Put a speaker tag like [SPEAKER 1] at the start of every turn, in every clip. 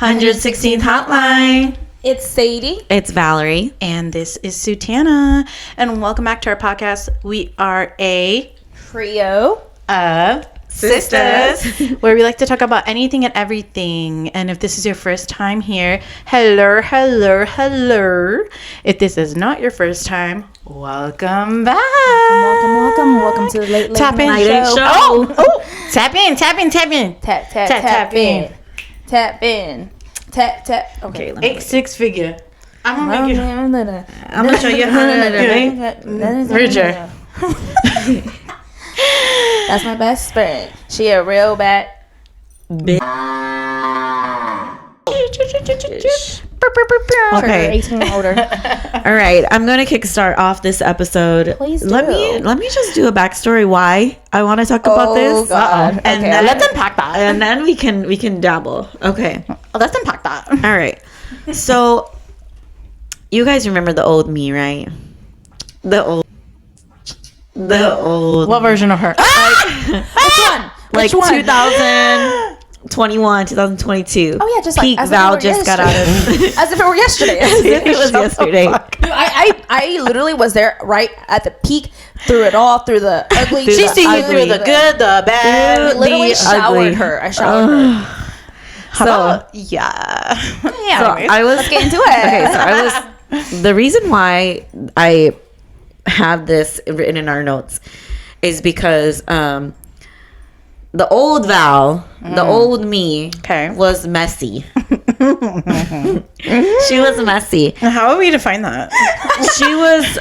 [SPEAKER 1] 116th Hotline.
[SPEAKER 2] It's Sadie.
[SPEAKER 1] It's Valerie.
[SPEAKER 3] And this is Sutana. And welcome back to our podcast. We are a
[SPEAKER 2] trio
[SPEAKER 3] of sisters where we like to talk about anything and everything. And if this is your first time here, hello. If this is not your first time, welcome back.
[SPEAKER 2] Welcome to the late
[SPEAKER 3] Tap in
[SPEAKER 2] night show.
[SPEAKER 3] Oh, tap in.
[SPEAKER 2] Tap in. Okay, let me
[SPEAKER 3] 6 figure. I'm gonna make you.
[SPEAKER 2] I'm gonna show you how to
[SPEAKER 3] Richard.
[SPEAKER 2] That's my best friend. She a real bad bitch.
[SPEAKER 1] Okay.
[SPEAKER 2] 18 and older.
[SPEAKER 1] All right, I'm gonna kickstart off this episode.
[SPEAKER 2] Please do.
[SPEAKER 1] Let me just do a backstory why I want to talk about this.
[SPEAKER 2] God.
[SPEAKER 1] And
[SPEAKER 2] Okay.
[SPEAKER 1] then,
[SPEAKER 3] Let's unpack that.
[SPEAKER 1] and then we can dabble. Okay.
[SPEAKER 3] Let's unpack that.
[SPEAKER 1] All right. So, you guys remember the old me, right? The old.
[SPEAKER 3] What version of her?
[SPEAKER 1] Like
[SPEAKER 2] Which one?
[SPEAKER 1] 2021, 2022.
[SPEAKER 2] Oh yeah, just
[SPEAKER 1] peak
[SPEAKER 2] like as
[SPEAKER 1] Val
[SPEAKER 2] if it were
[SPEAKER 1] just got out of.
[SPEAKER 2] as if it were yesterday.
[SPEAKER 1] It was yesterday.
[SPEAKER 2] Dude, I literally was there right at the peak, through it all, through the ugly.
[SPEAKER 3] She's seen you through the good, the bad.
[SPEAKER 2] I literally showered
[SPEAKER 1] ugly.
[SPEAKER 2] her. I showered her.
[SPEAKER 1] So
[SPEAKER 3] Yeah.
[SPEAKER 1] So
[SPEAKER 2] Anyways,
[SPEAKER 1] I was
[SPEAKER 2] let's get into it.
[SPEAKER 1] Okay, so I was the reason why I have this written in our notes is because the old Val, the old me, was messy. She was messy.
[SPEAKER 3] How would we define that?
[SPEAKER 1] She was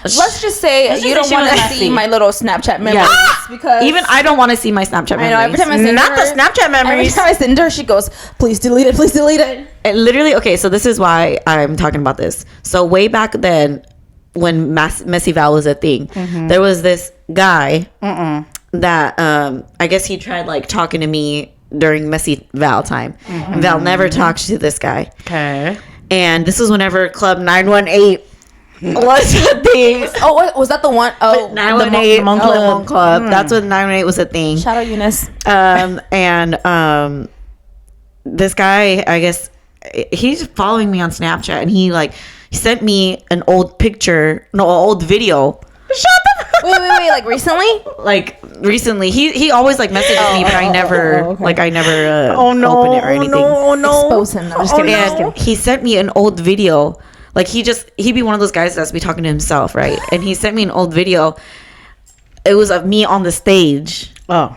[SPEAKER 2] Let's just say you don't
[SPEAKER 1] she
[SPEAKER 2] want
[SPEAKER 1] was
[SPEAKER 2] to
[SPEAKER 1] messy.
[SPEAKER 2] see my little Snapchat memories because
[SPEAKER 1] even I don't want to see my Snapchat
[SPEAKER 2] I know every
[SPEAKER 1] memories.
[SPEAKER 2] time I send
[SPEAKER 3] Not
[SPEAKER 2] her,
[SPEAKER 3] the Snapchat
[SPEAKER 2] every
[SPEAKER 3] memories.
[SPEAKER 2] time I send her, she goes, "Please delete it. Please delete it."
[SPEAKER 1] It literally, okay, so this is why I'm talking about this. So way back then, when Messy Val was a thing, there was this guy that I guess he tried like talking to me during Messy Val time. And Val never talked to this guy.
[SPEAKER 3] Okay.
[SPEAKER 1] And this was whenever Club 918 was a thing.
[SPEAKER 2] Oh, was that the one? Oh,
[SPEAKER 1] 918
[SPEAKER 3] the Monk
[SPEAKER 1] Club.
[SPEAKER 3] Club.
[SPEAKER 1] Monk Club. That's when 918 was a thing.
[SPEAKER 2] shout out Eunice.
[SPEAKER 1] This guy, I guess he's following me on Snapchat, and he sent me an old video.
[SPEAKER 2] Wait, like recently?
[SPEAKER 1] Like recently, he always messages me, but I never
[SPEAKER 2] okay.
[SPEAKER 1] I never
[SPEAKER 3] Oh no.
[SPEAKER 1] open it or anything.
[SPEAKER 3] Oh no.
[SPEAKER 2] Expose him. No, I'm just kidding. I'm just
[SPEAKER 1] And
[SPEAKER 2] kidding.
[SPEAKER 1] he sent me an old video. Like he'd be one of those guys that's be talking to himself, right? And he sent me an old video. It was of me on the stage.
[SPEAKER 3] Oh.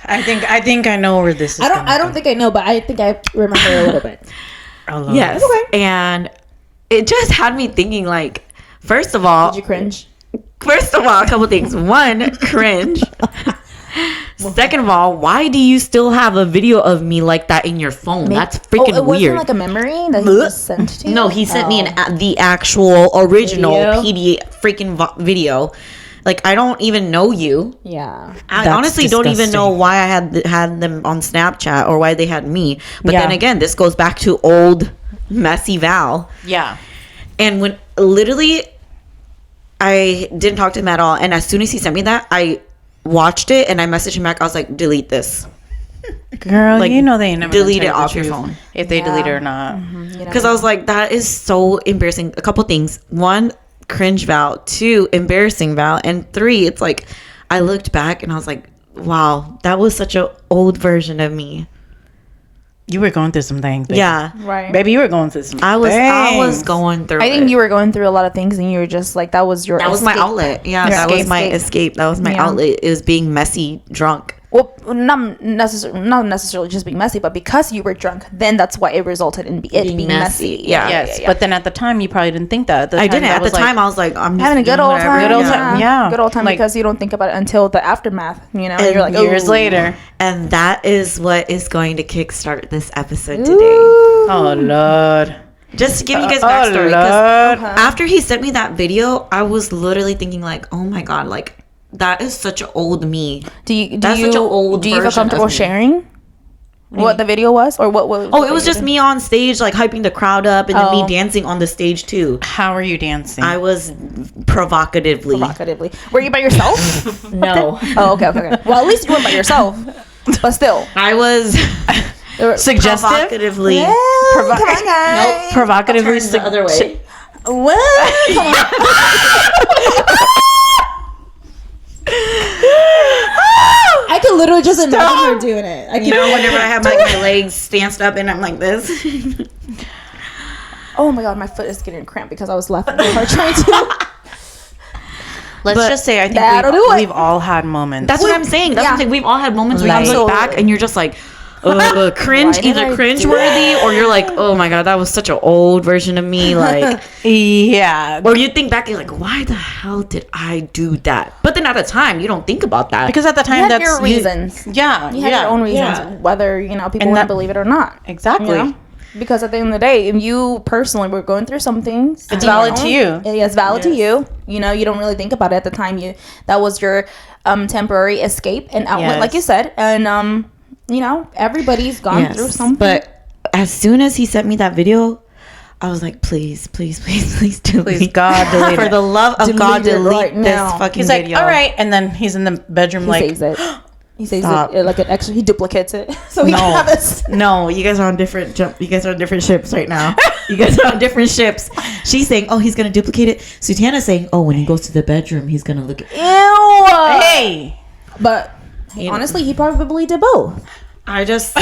[SPEAKER 3] I think I know where this is.
[SPEAKER 2] I don't think I know, but I think I remember a little bit.
[SPEAKER 1] Yes. And it just had me thinking, like, first of all,
[SPEAKER 2] Did you cringe?
[SPEAKER 1] a couple things. One, cringe. Second of all, why do you still have a video of me like that in your phone? That's freaking
[SPEAKER 2] it wasn't
[SPEAKER 1] weird.
[SPEAKER 2] like a memory that he just sent to you?
[SPEAKER 1] No, he sent me the actual original
[SPEAKER 2] Video?
[SPEAKER 1] PDF freaking video. Like, I don't even know you.
[SPEAKER 2] Yeah.
[SPEAKER 1] I
[SPEAKER 3] That's
[SPEAKER 1] honestly don't even know
[SPEAKER 3] disgusting.
[SPEAKER 1] why I had them on Snapchat or why they had me. But
[SPEAKER 3] Yeah.
[SPEAKER 1] then again, this goes back to old Messy Val.
[SPEAKER 3] Yeah.
[SPEAKER 1] And when literally I didn't talk to him at all. And as soon as he sent me that, I watched it and I messaged him back. I was like, delete this.
[SPEAKER 3] Girl,
[SPEAKER 1] Like,
[SPEAKER 3] you know they ain't never
[SPEAKER 1] delete
[SPEAKER 3] gonna
[SPEAKER 1] it
[SPEAKER 3] tell you
[SPEAKER 1] off
[SPEAKER 3] the
[SPEAKER 1] your
[SPEAKER 3] truth
[SPEAKER 1] phone.
[SPEAKER 3] if they delete it or not.
[SPEAKER 1] Because I was like, that is so embarrassing. A couple things. One, cringe Val. Two, embarrassing Val. And three, it's like I looked back and I was like, wow, that was such an old version of me.
[SPEAKER 3] You were going through some things. Baby.
[SPEAKER 1] Yeah.
[SPEAKER 2] Right.
[SPEAKER 3] Baby, you were going through some
[SPEAKER 1] I was
[SPEAKER 3] things.
[SPEAKER 1] going through
[SPEAKER 2] I think
[SPEAKER 1] it.
[SPEAKER 2] you were going through a lot of things and you were just like, that was your
[SPEAKER 1] That was my
[SPEAKER 2] escape.
[SPEAKER 1] outlet. Yeah,
[SPEAKER 2] Your
[SPEAKER 1] that was my
[SPEAKER 2] escape.
[SPEAKER 1] escape. That was my
[SPEAKER 2] Yeah.
[SPEAKER 1] outlet. It was being messy, drunk.
[SPEAKER 2] Well, not necessarily just being messy, but because you were drunk, then that's why it resulted in it being messy.
[SPEAKER 1] Yeah.
[SPEAKER 3] Yes, but then at the time you probably didn't think that. At the
[SPEAKER 1] I
[SPEAKER 3] time,
[SPEAKER 1] didn't.
[SPEAKER 3] that
[SPEAKER 1] At the
[SPEAKER 3] was like,
[SPEAKER 1] time, I was like, I'm just
[SPEAKER 2] having a good
[SPEAKER 1] doing
[SPEAKER 2] old
[SPEAKER 1] whatever.
[SPEAKER 2] time.
[SPEAKER 3] Good old time, yeah.
[SPEAKER 2] Good old time,
[SPEAKER 3] Like-
[SPEAKER 2] because you don't think about it until the aftermath, you know?
[SPEAKER 1] And
[SPEAKER 2] You're like,
[SPEAKER 3] years
[SPEAKER 2] ooh.
[SPEAKER 3] later.
[SPEAKER 1] And that is what is going to kickstart this episode today.
[SPEAKER 3] Oh Lord.
[SPEAKER 1] Just to give you guys
[SPEAKER 3] Oh,
[SPEAKER 1] backstory.
[SPEAKER 3] Lord.
[SPEAKER 1] Because after he sent me that video, I was literally thinking like, oh my God, like that is such an old me.
[SPEAKER 2] Do you
[SPEAKER 1] That's such an old
[SPEAKER 2] do you feel
[SPEAKER 1] version
[SPEAKER 2] comfortable
[SPEAKER 1] of me.
[SPEAKER 2] sharing? What the video was, or what was?
[SPEAKER 1] Oh, it was just me on stage, like hyping the crowd up, and then me dancing on the stage too.
[SPEAKER 3] How were you dancing?
[SPEAKER 1] I was provocatively.
[SPEAKER 2] Were you by yourself?
[SPEAKER 1] No.
[SPEAKER 2] Oh, okay. Well, at least you weren't by yourself, but still,
[SPEAKER 1] I was
[SPEAKER 3] suggestive.
[SPEAKER 1] provocatively.
[SPEAKER 2] come on, guys.
[SPEAKER 1] Nope.
[SPEAKER 3] Provocatively
[SPEAKER 1] The other way.
[SPEAKER 2] What? Come on. I can literally just imagine her doing it.
[SPEAKER 1] You know, whenever I have like my legs stanced up and I'm like this.
[SPEAKER 2] Oh my god, my foot is getting cramped because I was laughing so hard trying to.
[SPEAKER 3] Let's just say I
[SPEAKER 2] that'll
[SPEAKER 3] think
[SPEAKER 2] do it.
[SPEAKER 3] we've all had moments.
[SPEAKER 1] That's what I'm saying. That's what I'm saying. We've all had moments where you
[SPEAKER 3] Like-
[SPEAKER 1] look back and you're just like, cringe,
[SPEAKER 2] Why did
[SPEAKER 1] either
[SPEAKER 2] I
[SPEAKER 1] cringe
[SPEAKER 2] do
[SPEAKER 1] worthy or you're like, oh my god, that was such an old version of me. Like,
[SPEAKER 3] yeah.
[SPEAKER 1] or you think back and you're like, why the hell did I do that? But then at the time, you don't think about that.
[SPEAKER 3] Because at the time,
[SPEAKER 2] You had
[SPEAKER 3] that's
[SPEAKER 2] your reasons.
[SPEAKER 3] Yeah.
[SPEAKER 2] You had your own reasons, whether people want to believe it or not.
[SPEAKER 3] Exactly.
[SPEAKER 2] You know? Because at the end of the day, if you personally were going through some things,
[SPEAKER 3] It's valid to you.
[SPEAKER 2] It's valid to you. You know, you don't really think about it at the time. That was your temporary escape and outlet, like you said. And you know, everybody's gone through something.
[SPEAKER 1] But as soon as he sent me that video, I was like, please delete.
[SPEAKER 3] Please, God, delete
[SPEAKER 1] For
[SPEAKER 3] it.
[SPEAKER 1] the love of God,
[SPEAKER 2] Delete it
[SPEAKER 1] delete
[SPEAKER 2] right
[SPEAKER 1] this
[SPEAKER 2] now.
[SPEAKER 1] fucking
[SPEAKER 3] He's like,
[SPEAKER 1] video.
[SPEAKER 3] all right. And then he's in the bedroom
[SPEAKER 2] he
[SPEAKER 3] like,
[SPEAKER 2] saves it. He saves
[SPEAKER 1] Stop.
[SPEAKER 2] it like an extra. He duplicates it, so he can have it.
[SPEAKER 1] No, you guys are on different You guys are on different ships right now. You guys are on different ships. She's saying, oh, he's gonna duplicate it. Sutana's saying, oh, when he goes to the bedroom, he's gonna look at.
[SPEAKER 2] Ew.
[SPEAKER 3] hey.
[SPEAKER 2] But honestly, he probably did both.
[SPEAKER 1] I just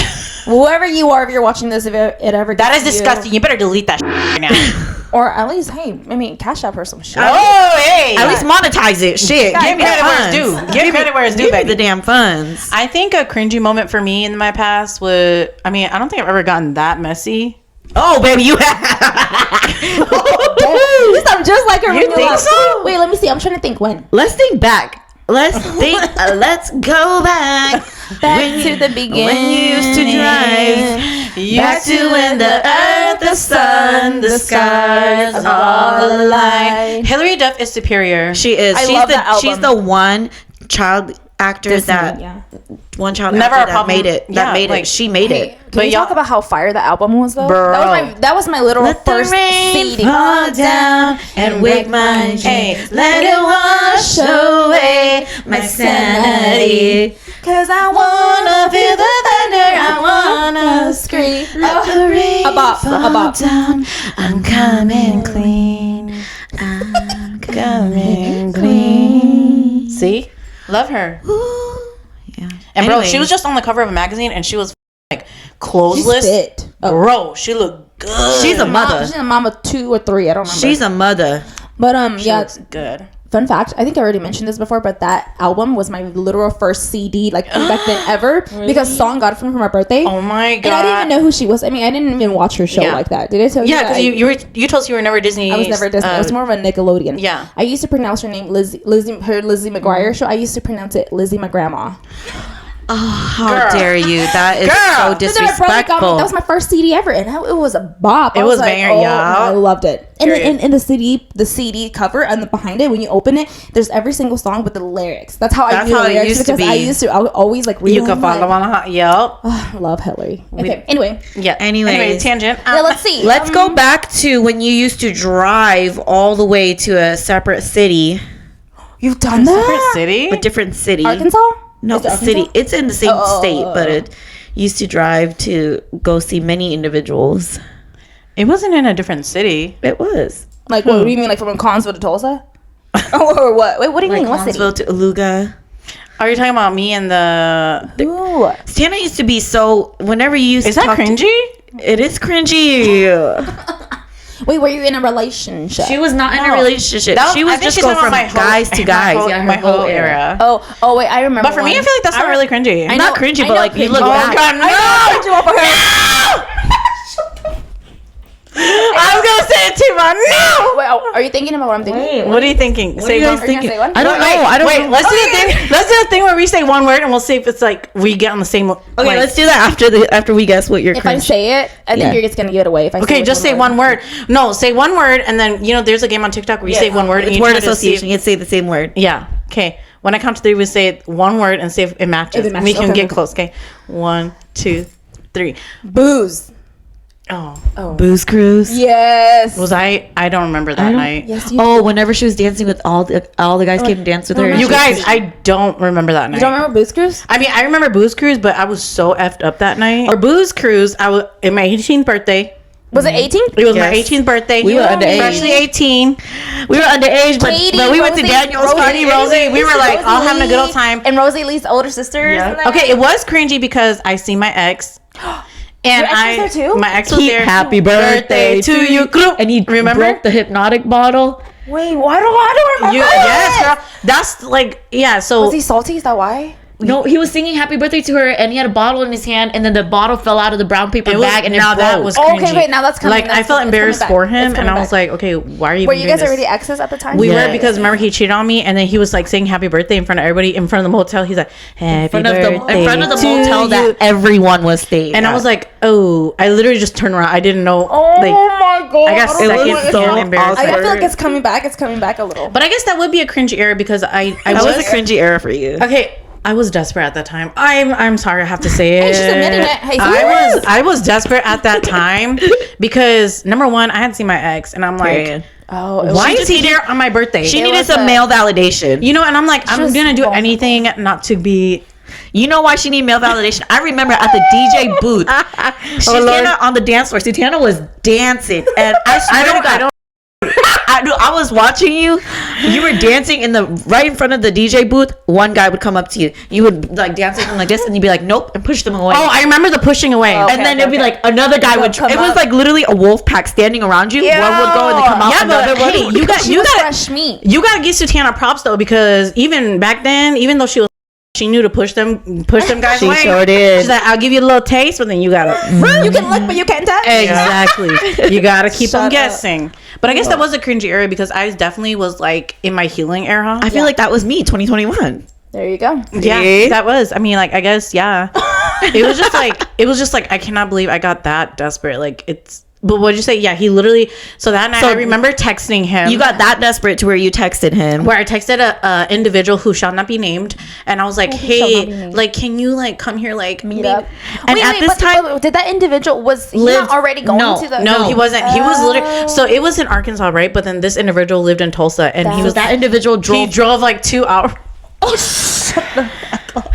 [SPEAKER 2] Whoever you are, if you're watching this, if it ever
[SPEAKER 3] That
[SPEAKER 2] gets
[SPEAKER 3] is
[SPEAKER 2] to you,
[SPEAKER 3] disgusting. You better delete that right now.
[SPEAKER 2] or at least, hey, I mean, cash out for some shit.
[SPEAKER 3] Oh, hey.
[SPEAKER 1] at least monetize it. Shit,
[SPEAKER 3] Give
[SPEAKER 1] me
[SPEAKER 3] credit
[SPEAKER 1] the
[SPEAKER 3] where it's
[SPEAKER 1] funds.
[SPEAKER 3] due. Give credit where it's due,
[SPEAKER 1] Give me
[SPEAKER 3] baby.
[SPEAKER 1] the damn funds.
[SPEAKER 3] I think a cringy moment for me in my past was, I mean, I don't think I've ever gotten that messy.
[SPEAKER 1] Oh, baby, you have.
[SPEAKER 2] You sound just like her.
[SPEAKER 3] You
[SPEAKER 2] when you're
[SPEAKER 3] think
[SPEAKER 2] like,
[SPEAKER 3] so?
[SPEAKER 2] Wait, let me see. I'm trying to think when.
[SPEAKER 1] Let's think back. Let's think. Let's go back.
[SPEAKER 2] Back to the beginning.
[SPEAKER 1] When you used to drive. Back to when the earth, the sun, the skies all aligned.
[SPEAKER 3] Hilary Duff is superior.
[SPEAKER 1] She is.
[SPEAKER 2] I
[SPEAKER 1] she's
[SPEAKER 2] love
[SPEAKER 1] the
[SPEAKER 2] that album.
[SPEAKER 1] she's the one child actor that one child
[SPEAKER 3] Never
[SPEAKER 1] actor
[SPEAKER 3] a
[SPEAKER 1] that
[SPEAKER 3] problem.
[SPEAKER 1] made it. That
[SPEAKER 3] Yeah,
[SPEAKER 1] made
[SPEAKER 3] like,
[SPEAKER 1] it. She made it.
[SPEAKER 2] Can we talk about how fire the album was though?
[SPEAKER 1] Bro.
[SPEAKER 2] That was my literal
[SPEAKER 1] Let
[SPEAKER 2] first
[SPEAKER 1] the rain
[SPEAKER 2] CD.
[SPEAKER 1] fall down and wake my dreams. Let it wash away my sanity.
[SPEAKER 2] Cause I wanna feel the thunder. I wanna scream.
[SPEAKER 1] Let the rain
[SPEAKER 2] A bop.
[SPEAKER 1] fall down. I'm coming clean. I'm coming clean.
[SPEAKER 3] See? Love her.
[SPEAKER 1] Ooh. Yeah.
[SPEAKER 3] And bro,
[SPEAKER 1] Anyway.
[SPEAKER 3] she was just on the cover of a magazine and she was like clothesless.
[SPEAKER 2] fit.
[SPEAKER 3] Bro, she looked good.
[SPEAKER 1] She's a mother.
[SPEAKER 2] She's a mom of 2 or 3. I don't remember.
[SPEAKER 1] She's a mother.
[SPEAKER 2] But
[SPEAKER 3] She
[SPEAKER 2] yeah.
[SPEAKER 3] looks good.
[SPEAKER 2] Fun fact, I think I already mentioned this before, but that album was my literal first CD, like back then ever, because Song got it for my birthday.
[SPEAKER 3] Oh my god.
[SPEAKER 2] And I didn't even know who she was. I mean, I didn't even watch her show
[SPEAKER 3] Yeah.
[SPEAKER 2] like that. Did I tell you?
[SPEAKER 3] Yeah, because you told us you were never Disney.
[SPEAKER 2] I was never Disney. I was more of a Nickelodeon.
[SPEAKER 3] Yeah.
[SPEAKER 2] I used to pronounce her name Lizzie McGuire show. I used to pronounce it Lizzie McGrandma.
[SPEAKER 1] Oh, how
[SPEAKER 3] Girl.
[SPEAKER 1] dare you? That is
[SPEAKER 3] Girl.
[SPEAKER 1] so
[SPEAKER 2] But then my brother got me-
[SPEAKER 1] disrespectful.
[SPEAKER 2] That was my first CD ever, and it was a bop.
[SPEAKER 3] It
[SPEAKER 2] I
[SPEAKER 3] was
[SPEAKER 2] like,
[SPEAKER 3] banger,
[SPEAKER 2] oh,
[SPEAKER 3] yeah.
[SPEAKER 2] I loved it. And
[SPEAKER 3] Period.
[SPEAKER 2] in the CD cover and behind it, when you open it, there's every single song with the lyrics. That's how I
[SPEAKER 1] That's
[SPEAKER 2] knew
[SPEAKER 1] how
[SPEAKER 2] the
[SPEAKER 1] it
[SPEAKER 2] lyrics
[SPEAKER 1] used to
[SPEAKER 2] because
[SPEAKER 1] be.
[SPEAKER 2] I would always like read
[SPEAKER 3] You
[SPEAKER 2] them,
[SPEAKER 3] can follow
[SPEAKER 2] like,
[SPEAKER 3] on. Yep.
[SPEAKER 2] I love Hillary. Okay, anyway.
[SPEAKER 3] Yeah.
[SPEAKER 1] Anyways.
[SPEAKER 3] Anyway, tangent.
[SPEAKER 2] Yeah, let's see.
[SPEAKER 1] Let's go back to when you used to drive all the way to a separate city,
[SPEAKER 2] You've done
[SPEAKER 3] Separate
[SPEAKER 2] that?
[SPEAKER 3] city.
[SPEAKER 1] a different city.
[SPEAKER 2] Arkansas?
[SPEAKER 1] No,
[SPEAKER 2] Is it
[SPEAKER 1] city.
[SPEAKER 2] Arkansas?
[SPEAKER 1] It's in the same state, but it used to drive to go see many individuals.
[SPEAKER 3] It wasn't in a different city.
[SPEAKER 1] It was.
[SPEAKER 2] Like, what do you mean? Like from Connsville to Tulsa? Or what? Wait, what do you mean? What city?
[SPEAKER 1] Connsville to Aluga.
[SPEAKER 3] Are you talking about me and the?
[SPEAKER 2] Ooh.
[SPEAKER 1] Stana used to be so. Whenever you used
[SPEAKER 3] Is
[SPEAKER 1] to
[SPEAKER 3] that
[SPEAKER 1] talk to-
[SPEAKER 3] cringy?
[SPEAKER 1] it is cringy.
[SPEAKER 2] Wait, were you in a relationship?
[SPEAKER 1] She was not in a
[SPEAKER 3] No.
[SPEAKER 1] relationship.
[SPEAKER 3] That was-
[SPEAKER 1] She
[SPEAKER 3] I
[SPEAKER 1] was
[SPEAKER 3] think
[SPEAKER 1] just
[SPEAKER 3] she's
[SPEAKER 1] going
[SPEAKER 3] talking
[SPEAKER 1] from
[SPEAKER 3] about my whole-
[SPEAKER 1] guys to guys. Yeah, her
[SPEAKER 3] my whole era.
[SPEAKER 2] Oh, wait, I remember.
[SPEAKER 3] But for me, I
[SPEAKER 2] one.
[SPEAKER 3] feel like that's not really cringy.
[SPEAKER 2] I
[SPEAKER 1] Not
[SPEAKER 2] know-
[SPEAKER 1] cringy,
[SPEAKER 2] I
[SPEAKER 1] but
[SPEAKER 2] know
[SPEAKER 1] like you
[SPEAKER 2] cringy.
[SPEAKER 1] look
[SPEAKER 2] Oh,
[SPEAKER 1] back.
[SPEAKER 3] God, no! I was gonna say it too, but no.
[SPEAKER 2] Wait, are you thinking about what I'm thinking?
[SPEAKER 3] What are you thinking?
[SPEAKER 1] What are you guys
[SPEAKER 2] Are you gonna
[SPEAKER 1] thinking?
[SPEAKER 2] say one?
[SPEAKER 1] I don't know.
[SPEAKER 3] Wait,
[SPEAKER 1] I don't
[SPEAKER 3] wait,
[SPEAKER 1] know.
[SPEAKER 3] let's do the thing. Let's do the thing where we say one word and we'll see if it's like we get on the same.
[SPEAKER 1] Okay, let's do that after we guess what you're
[SPEAKER 2] If
[SPEAKER 1] cringe.
[SPEAKER 2] I say it, I think
[SPEAKER 1] Yeah.
[SPEAKER 2] you're just gonna give it away. If I
[SPEAKER 3] Okay,
[SPEAKER 2] which
[SPEAKER 3] just say one word. No, say one word, and then there's a game on TikTok where you say one word. And
[SPEAKER 1] It's
[SPEAKER 3] you
[SPEAKER 1] word
[SPEAKER 3] try to see
[SPEAKER 1] association. You say the same word.
[SPEAKER 3] Yeah. Okay. When I count to 3, we say one word and see if it matches.
[SPEAKER 2] If it matches,
[SPEAKER 3] We can
[SPEAKER 2] okay,
[SPEAKER 3] get
[SPEAKER 2] okay.
[SPEAKER 3] close. Okay. 1, 2. 3.
[SPEAKER 2] Booze.
[SPEAKER 3] Oh.
[SPEAKER 1] Booze cruise.
[SPEAKER 2] Yes.
[SPEAKER 3] Was I don't remember that night.
[SPEAKER 2] Yes, you
[SPEAKER 1] Oh, whenever she was dancing with all the guys came to dance with her.
[SPEAKER 3] You guys, I don't remember that night.
[SPEAKER 2] You don't remember Booze Cruise?
[SPEAKER 3] I mean, I remember Booze Cruise, but I was so effed up that night. Or Booze Cruise, I was in my 18th birthday.
[SPEAKER 2] Was it 18?
[SPEAKER 3] It was my 18th birthday.
[SPEAKER 1] We were underage.
[SPEAKER 3] Freshly 18.
[SPEAKER 1] We were underage, but
[SPEAKER 2] Katie,
[SPEAKER 1] we went to
[SPEAKER 2] Rosie,
[SPEAKER 1] Daniel's party.
[SPEAKER 3] Rosie, we were like all having a good old time.
[SPEAKER 2] And Rosie Lee's older sisters.
[SPEAKER 3] Yeah. Okay, it was cringy because I see my ex. And
[SPEAKER 2] Your ex was there too?
[SPEAKER 3] My ex was there.
[SPEAKER 1] Happy birthday to you. And he broke the Hypnotic bottle.
[SPEAKER 2] Wait, why do I remember
[SPEAKER 3] Yes, girl. That's like, yeah, so.
[SPEAKER 2] Was he salty? Is that why?
[SPEAKER 1] No, he was singing happy birthday to her, and he had a bottle in his hand, and then the bottle fell out of the brown paper bag, and
[SPEAKER 3] now
[SPEAKER 1] it
[SPEAKER 3] that
[SPEAKER 1] broke.
[SPEAKER 3] was
[SPEAKER 2] Oh,
[SPEAKER 3] cringy.
[SPEAKER 2] okay, wait, now that's coming.
[SPEAKER 3] Like, I felt embarrassed for him, and I was like, okay, why are you
[SPEAKER 2] Were
[SPEAKER 3] even
[SPEAKER 2] you
[SPEAKER 3] doing
[SPEAKER 2] guys
[SPEAKER 3] this?
[SPEAKER 2] already exes at the time?
[SPEAKER 3] We were, because remember he cheated on me, and then he was like saying happy birthday in front of everybody in front of the motel. He's like, happy birthday
[SPEAKER 1] in front of the
[SPEAKER 3] to
[SPEAKER 1] motel
[SPEAKER 3] you.
[SPEAKER 1] that everyone was staying.
[SPEAKER 3] And I was like, oh, I literally just turned around. I didn't know.
[SPEAKER 2] Oh my god!
[SPEAKER 3] I got second embarrassed.
[SPEAKER 2] I feel like it's coming back. It's coming back a little.
[SPEAKER 3] But I guess that would be a cringy era because I
[SPEAKER 1] that was a cringy era for you.
[SPEAKER 3] Okay, I was desperate at that time. I'm sorry, I have to say it.
[SPEAKER 2] Hey, she's admitting it. Hey,
[SPEAKER 3] I was desperate at that time because number one, I hadn't seen my ex, and I'm like, why is he here on my birthday?
[SPEAKER 1] She needed some male validation.
[SPEAKER 3] You know, and I'm like, I'm gonna do anything not to be.
[SPEAKER 1] You know why she needed male validation? I remember at the DJ booth, Sutana on the dance floor. Sutana was dancing, and I swear to God, I was watching you. You were dancing right in front of the DJ booth. One guy would come up to you. You would like dance with him like this, and you'd be like, "Nope," and push them away.
[SPEAKER 3] Oh, I remember the pushing away.
[SPEAKER 1] And then it'd be like another guy would. It was like literally a wolf pack standing around you. One would go and then come out.
[SPEAKER 3] Yeah,
[SPEAKER 1] another
[SPEAKER 3] but
[SPEAKER 1] one.
[SPEAKER 3] hey, you got
[SPEAKER 2] fresh meat.
[SPEAKER 3] You got to give Sutana props though, because even back then, even though she knew to push them guys away.
[SPEAKER 1] She sure did.
[SPEAKER 3] She's like, I'll give you a little taste, but then you gotta.
[SPEAKER 2] You can look, but you can't touch.
[SPEAKER 3] Exactly. You gotta keep them
[SPEAKER 2] Shut
[SPEAKER 3] guessing. But I guess that was a cringy era because I definitely was like in my healing era.
[SPEAKER 1] I feel like that was me, 2021.
[SPEAKER 2] There you go.
[SPEAKER 3] Yeah, that was. I mean, like, I guess, yeah. It was just like I cannot believe I got that desperate. Like, it's. But what'd you say? Yeah, he literally. So that night, I remember texting him.
[SPEAKER 1] You got that desperate to where you texted him.
[SPEAKER 3] Where I texted a individual who shall not be named, and I was like, "Hey, like, can you like come here, like
[SPEAKER 2] Meet up?"
[SPEAKER 1] And at this time,
[SPEAKER 2] did that individual was he not already going to the?
[SPEAKER 3] No, he wasn't. He was literally. So it was in Arkansas, right? But then this individual lived in Tulsa, and that individual drove. He drove like 2 hours.
[SPEAKER 2] Oh, shut the heck up.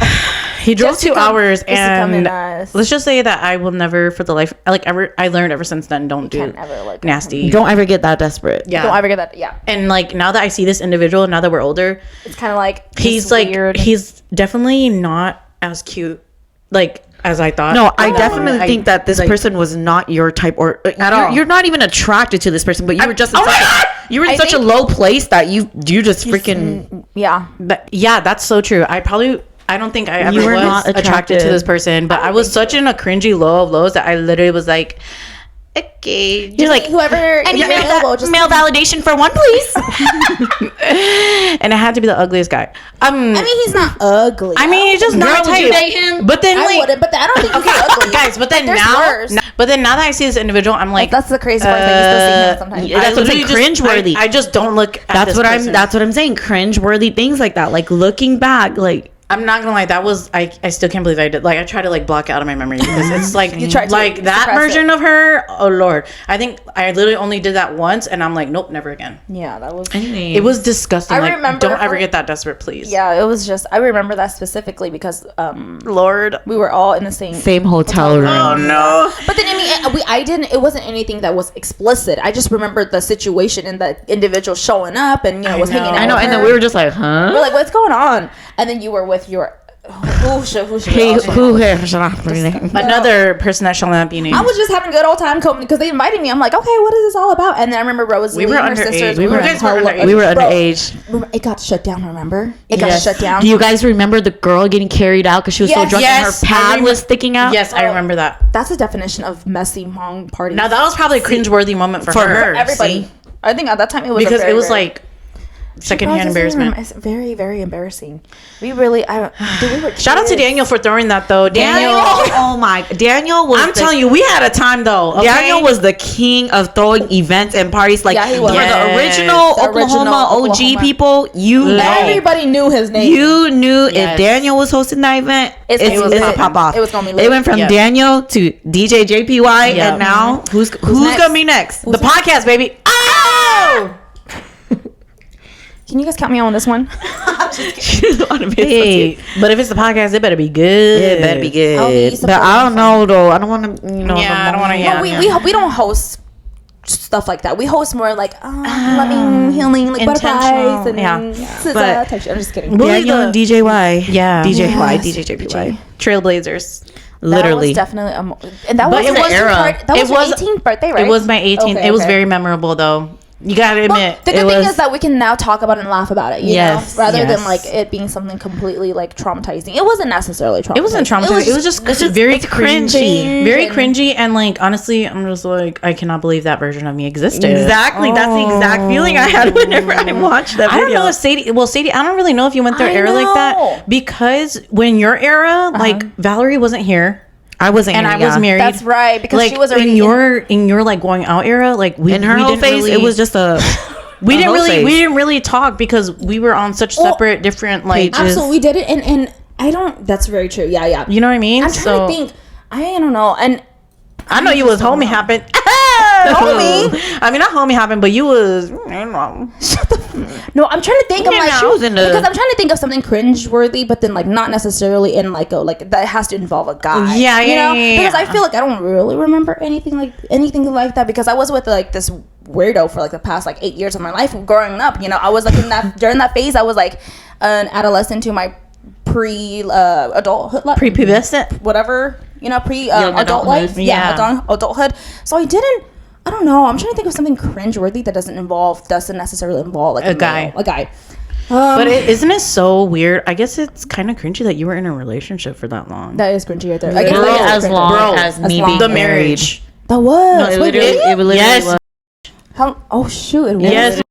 [SPEAKER 3] He drove 2 hours, and let's just say that I will never, for the life, like ever, I learned ever since then, don't do nasty.
[SPEAKER 1] Don't ever get that desperate.
[SPEAKER 3] Yeah,
[SPEAKER 2] don't ever get that. Yeah.
[SPEAKER 3] And like now that I see this individual, now that we're older,
[SPEAKER 2] it's kind of like
[SPEAKER 3] he's like weird. He's definitely not as cute, like as I thought.
[SPEAKER 1] No, I definitely think that this person was not your type or at all. You're not even attracted to this person, but you were just you were in such a low place that you just freaking
[SPEAKER 3] But yeah, that's so true. I don't think I ever was not attracted to this person, but I was such in a cringy low of lows that I literally was like, okay,
[SPEAKER 1] you're like
[SPEAKER 2] whoever
[SPEAKER 1] any male validation for one, please.
[SPEAKER 3] And it had to be the ugliest guy.
[SPEAKER 2] I mean, he's not ugly.
[SPEAKER 3] I mean, he's just not
[SPEAKER 1] would you date him?
[SPEAKER 3] But then
[SPEAKER 2] I wouldn't. But I don't think he's ugly.
[SPEAKER 3] Guys, but then now that I see this individual, I'm like,
[SPEAKER 2] that's the crazy part. That you still see him sometimes.
[SPEAKER 1] That's what I'm saying, cringeworthy.
[SPEAKER 3] I just don't look. At
[SPEAKER 1] that's what I'm saying. Cringeworthy things like that. Like looking back, like.
[SPEAKER 3] I'm not gonna lie, that was I still can't believe I did. Like I try to like block it out of my memory because it's like
[SPEAKER 2] you tried to
[SPEAKER 3] like that version of her. Oh Lord, I think I literally only did that once, and I'm like, nope, never again.
[SPEAKER 2] Yeah, that was.
[SPEAKER 3] It was disgusting.
[SPEAKER 2] I
[SPEAKER 3] like,
[SPEAKER 2] remember.
[SPEAKER 3] Don't ever get that desperate, please.
[SPEAKER 2] Yeah, it was just. I remember that specifically because
[SPEAKER 3] Lord,
[SPEAKER 2] we were all in the same
[SPEAKER 1] hotel room.
[SPEAKER 3] Oh no!
[SPEAKER 2] But then I mean, I didn't. It wasn't anything that was explicit. I just remembered the situation and the individual showing up and was hanging out.
[SPEAKER 1] I know, and then we were just like, huh?
[SPEAKER 2] We're like, what's going on? And then you were with your.
[SPEAKER 3] Another person that shall not be named.
[SPEAKER 2] I was just having a good old time because they invited me. I'm like, okay, what is this all about? And then I remember Rose.
[SPEAKER 3] We were underage.
[SPEAKER 1] We were underage.
[SPEAKER 2] It got shut down. Remember? It got shut down.
[SPEAKER 1] Do you guys remember the girl getting carried out because she was so drunk and her pad was sticking out?
[SPEAKER 3] Yes, I remember that.
[SPEAKER 2] That's a definition of messy Hmong party.
[SPEAKER 3] Now that was probably a cringeworthy moment for her.
[SPEAKER 2] Everybody. I think at that time it was
[SPEAKER 3] because it was like. secondhand embarrassment.
[SPEAKER 2] It's very, very embarrassing. We really, we were
[SPEAKER 3] Shout out to Daniel for throwing that though. Daniel,
[SPEAKER 1] Oh my, Daniel was.
[SPEAKER 3] I'm telling you, we had a time though. Okay?
[SPEAKER 1] Daniel was the king of throwing events and parties. Like
[SPEAKER 2] Yeah, he was.
[SPEAKER 1] for the original Oklahoma OG people,
[SPEAKER 2] Everybody knew his name.
[SPEAKER 1] You knew if Daniel was hosting that event, it's gonna pop off.
[SPEAKER 2] It was gonna be lit.
[SPEAKER 1] It went from Daniel to DJ JPY, and now who's gonna be next?
[SPEAKER 3] The podcast, baby. Oh!
[SPEAKER 2] Can you guys count me on this one?
[SPEAKER 3] Hey, but if it's the podcast, it better be good.
[SPEAKER 1] It better be good.
[SPEAKER 2] I'll be
[SPEAKER 1] But I don't know though. I don't want to.
[SPEAKER 3] I don't want to. Yeah,
[SPEAKER 2] we don't host stuff like that. We host more like loving, healing, like butterflies and
[SPEAKER 3] But
[SPEAKER 2] type shit. I'm just kidding.
[SPEAKER 1] Daniel and DJY.
[SPEAKER 3] Yeah.
[SPEAKER 1] DJ JPY.
[SPEAKER 3] Trailblazers.
[SPEAKER 1] Literally.
[SPEAKER 2] That was definitely and that was
[SPEAKER 3] it was
[SPEAKER 2] the era. That was your 18th birthday, right?
[SPEAKER 3] It was my 18th.
[SPEAKER 2] Okay,
[SPEAKER 3] it was very memorable though. You gotta admit.
[SPEAKER 2] The good thing is that we can now talk about it and laugh about it, you know? Rather than like it being something completely like traumatizing. It wasn't necessarily traumatizing.
[SPEAKER 3] It wasn't traumatizing. It was just very cringy. Very cringy, and like honestly, I'm just like, I cannot believe that version of me existed.
[SPEAKER 1] Exactly. That's the exact feeling I had whenever I watched that video.
[SPEAKER 3] I don't know if Sadie, I don't really know if you went through an era like that, because when your era, like Valerie wasn't here.
[SPEAKER 1] I wasn't,
[SPEAKER 3] and I was married.
[SPEAKER 2] That's right, because
[SPEAKER 3] like,
[SPEAKER 2] she was already
[SPEAKER 3] in your like going out era. Like
[SPEAKER 1] in her whole phase, it was just a.
[SPEAKER 3] We didn't really talk because we were on such separate, different like.
[SPEAKER 2] Absolutely, we did it, and I don't. That's very true. Yeah.
[SPEAKER 3] You know what I mean?
[SPEAKER 2] I'm trying to think. I don't know, and
[SPEAKER 3] I know you was homie hopping.
[SPEAKER 2] Homie.
[SPEAKER 3] I mean, not homie hopping, but you was.
[SPEAKER 2] No, I'm trying to think of like
[SPEAKER 1] she was in
[SPEAKER 2] because I'm trying to think of something cringe-worthy, but then like not necessarily in like that has to involve a guy.
[SPEAKER 3] Yeah,
[SPEAKER 2] you know? Because I feel like I don't really remember anything like that because I was with like this weirdo for like the past like 8 years of my life growing up. You know, I was like in that during that phase. I was like an adolescent to my adulthood,
[SPEAKER 3] prepubescent,
[SPEAKER 2] whatever. You know, adult life. Yeah, adulthood. So I don't know. I'm trying to think of something cringe-worthy that doesn't necessarily involve like a guy.
[SPEAKER 3] But isn't it so weird? I guess it's kind of cringy that you were in a relationship for that long.
[SPEAKER 2] That is cringy right there.
[SPEAKER 1] As long as me being
[SPEAKER 3] the marriage.
[SPEAKER 2] That was.
[SPEAKER 1] No, it literally was.
[SPEAKER 2] Oh shoot! It was.
[SPEAKER 3] Yes.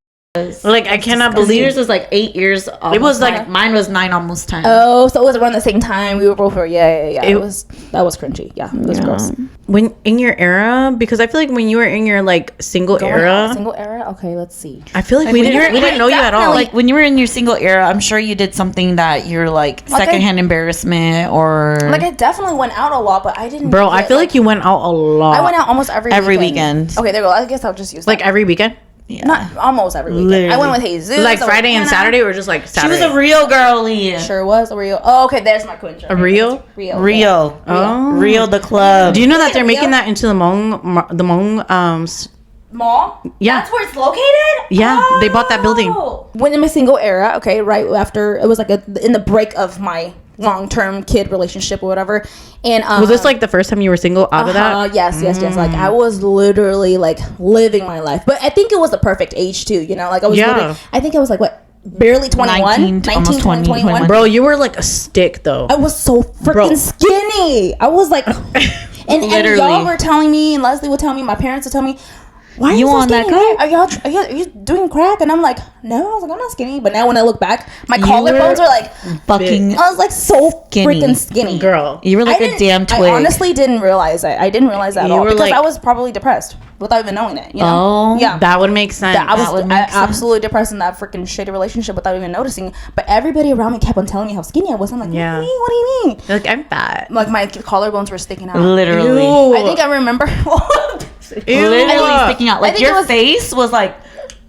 [SPEAKER 3] Like I cannot believe
[SPEAKER 1] yours was like 8 years.
[SPEAKER 3] It was like
[SPEAKER 1] mine was 9, almost 10.
[SPEAKER 2] Oh, so it was around the same time. We were both. Yeah. That was cringy. Yeah, it was gross.
[SPEAKER 3] When in your era, because I feel like when you were in your like single era.
[SPEAKER 2] Okay, let's see.
[SPEAKER 3] I feel like we didn't know you at all.
[SPEAKER 1] Like when you were in your single era, I'm sure you did something that you're like secondhand embarrassment or.
[SPEAKER 2] Like I definitely went out a lot, but I didn't.
[SPEAKER 3] Bro, I feel like you went out a lot.
[SPEAKER 2] I went out almost every
[SPEAKER 1] weekend.
[SPEAKER 2] Okay, there we go. I guess I'll just use
[SPEAKER 3] like every weekend.
[SPEAKER 2] Yeah. Not almost every weekend. Literally. I went with Jesus.
[SPEAKER 3] Like Friday and Saturday, or just like Saturday?
[SPEAKER 1] She was a real girlie.
[SPEAKER 2] Sure was a real. Oh, okay. There's my cringe.
[SPEAKER 3] Rio.
[SPEAKER 1] Oh, Rio the club.
[SPEAKER 3] Do you know that they're making that into the Hmong
[SPEAKER 2] mall?
[SPEAKER 3] Yeah.
[SPEAKER 2] That's where it's located?
[SPEAKER 3] Yeah. Oh. They bought that building.
[SPEAKER 2] When in my single era, okay, right after it was like in the break of my long-term kid relationship or whatever, and
[SPEAKER 3] was this like the first time you were single out of that?
[SPEAKER 2] Yes. Like I was literally like living my life, but I think it was the perfect age too. You know, like I was. I think I was like what. Barely 21, 19 almost 20, 21.
[SPEAKER 3] Bro, you were like a stick though.
[SPEAKER 2] I was so freaking skinny. I was like, and y'all were telling me, and Leslie would tell me, my parents would tell me, why are you so on skinny? That are you doing crack? And I'm like, no. I was like, I'm not skinny. But now when I look back, my collarbones are like
[SPEAKER 1] fucking.
[SPEAKER 2] I was like so freaking skinny,
[SPEAKER 3] girl.
[SPEAKER 1] You were like a damn twig.
[SPEAKER 2] I honestly didn't realize it. I didn't realize that at all because I was probably depressed without even knowing it. You know?
[SPEAKER 1] Oh,
[SPEAKER 2] yeah,
[SPEAKER 3] that would make sense.
[SPEAKER 2] I was absolutely depressed in that freaking shitty relationship without even noticing. But everybody around me kept on telling me how skinny I was. I'm like, what do you mean?
[SPEAKER 3] Like I'm fat.
[SPEAKER 2] Like my collarbones were sticking out.
[SPEAKER 1] Literally.
[SPEAKER 3] Ew.
[SPEAKER 2] I think I remember.
[SPEAKER 1] Literally sticking out. Like your face was like.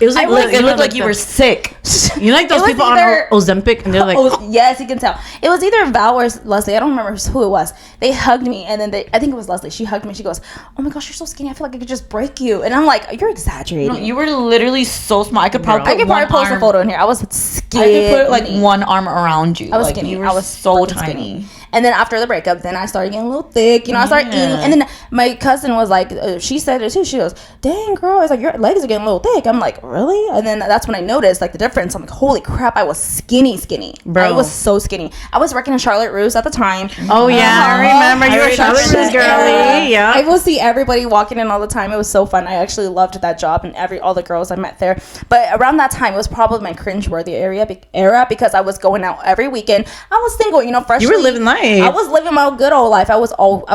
[SPEAKER 1] It was like it looked like you were sick.
[SPEAKER 3] You like those people on Ozempic, and they're like,
[SPEAKER 2] yes, you can tell. It was either Val or Leslie. I don't remember who it was. They hugged me, and then I think it was Leslie. She hugged me. She goes, "Oh my gosh, you're so skinny. I feel like I could just break you." And I'm like, "You're exaggerating."
[SPEAKER 1] No, you were literally so small. I could probably
[SPEAKER 2] post a photo in here. I was skinny.
[SPEAKER 1] I could put like one arm around you.
[SPEAKER 2] I was
[SPEAKER 1] like,
[SPEAKER 2] skinny.
[SPEAKER 1] You were
[SPEAKER 2] I was
[SPEAKER 1] so tiny.
[SPEAKER 2] Skinny. And then after the breakup, then I started getting a little thick. You know, I started eating. And then my cousin was like, she said it too. She goes, dang, girl. It's like, your legs are getting a little thick. I'm like, really? And then that's when I noticed like the difference. I'm like, holy crap, I was skinny. Bro. I was so skinny. I was working in Charlotte Russe at the time.
[SPEAKER 3] Oh, yeah. I remember. You were Charlotte Russe girly. Yeah.
[SPEAKER 2] I will see everybody walking in all the time. It was so fun. I actually loved that job and all the girls I met there. But around that time, it was probably my cringe-worthy era because I was going out every weekend. I was single, you know, freshly.
[SPEAKER 3] You were living life.
[SPEAKER 2] I was living my good old life. I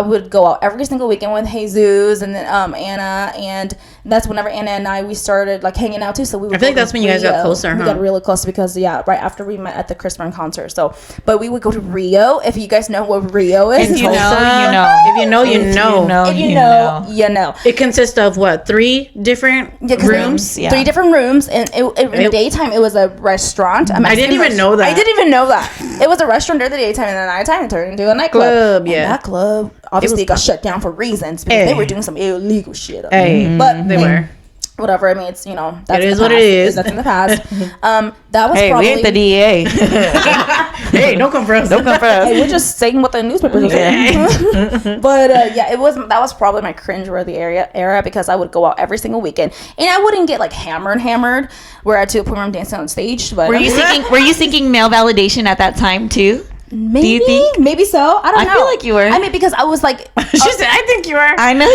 [SPEAKER 2] would go out every single weekend with Jesus and then Anna, and that's whenever Anna and we started like hanging out too. So we would
[SPEAKER 3] I feel like that's when you guys got closer,
[SPEAKER 2] We got really close because right after we met at the Chris Brown concert. So, but we would go to Rio. If you guys know what Rio is,
[SPEAKER 3] if you know. If you know, you know.
[SPEAKER 2] If you know, you know.
[SPEAKER 3] It consists of what? 3 different rooms?
[SPEAKER 2] Yeah. 3 different rooms, and in the daytime it was a restaurant.
[SPEAKER 3] I didn't even know that.
[SPEAKER 2] I didn't even know that. It was a restaurant during the daytime, and the nighttime it turned into a nightclub. And that club obviously got shut down for reasons because they were doing some illegal shit. But
[SPEAKER 3] they were.
[SPEAKER 2] Whatever. I mean, it's that's
[SPEAKER 3] it is
[SPEAKER 2] what
[SPEAKER 3] it is.
[SPEAKER 2] That's in the past. That was probably.
[SPEAKER 1] We ain't the DEA.
[SPEAKER 3] Hey, don't come for us.
[SPEAKER 1] Don't come for us.
[SPEAKER 2] Hey, we're just saying what the newspapers are saying. But that was probably my cringe-worthy era because I would go out every single weekend and I wouldn't get like hammered where I had to a point where I'm dancing on stage. But
[SPEAKER 1] were you seeking male validation at that time too?
[SPEAKER 2] Maybe,
[SPEAKER 1] do you think?
[SPEAKER 2] Maybe so. I don't know.
[SPEAKER 1] I feel like you were.
[SPEAKER 2] I mean, because I was like,
[SPEAKER 3] she said, "I think you were."
[SPEAKER 1] I know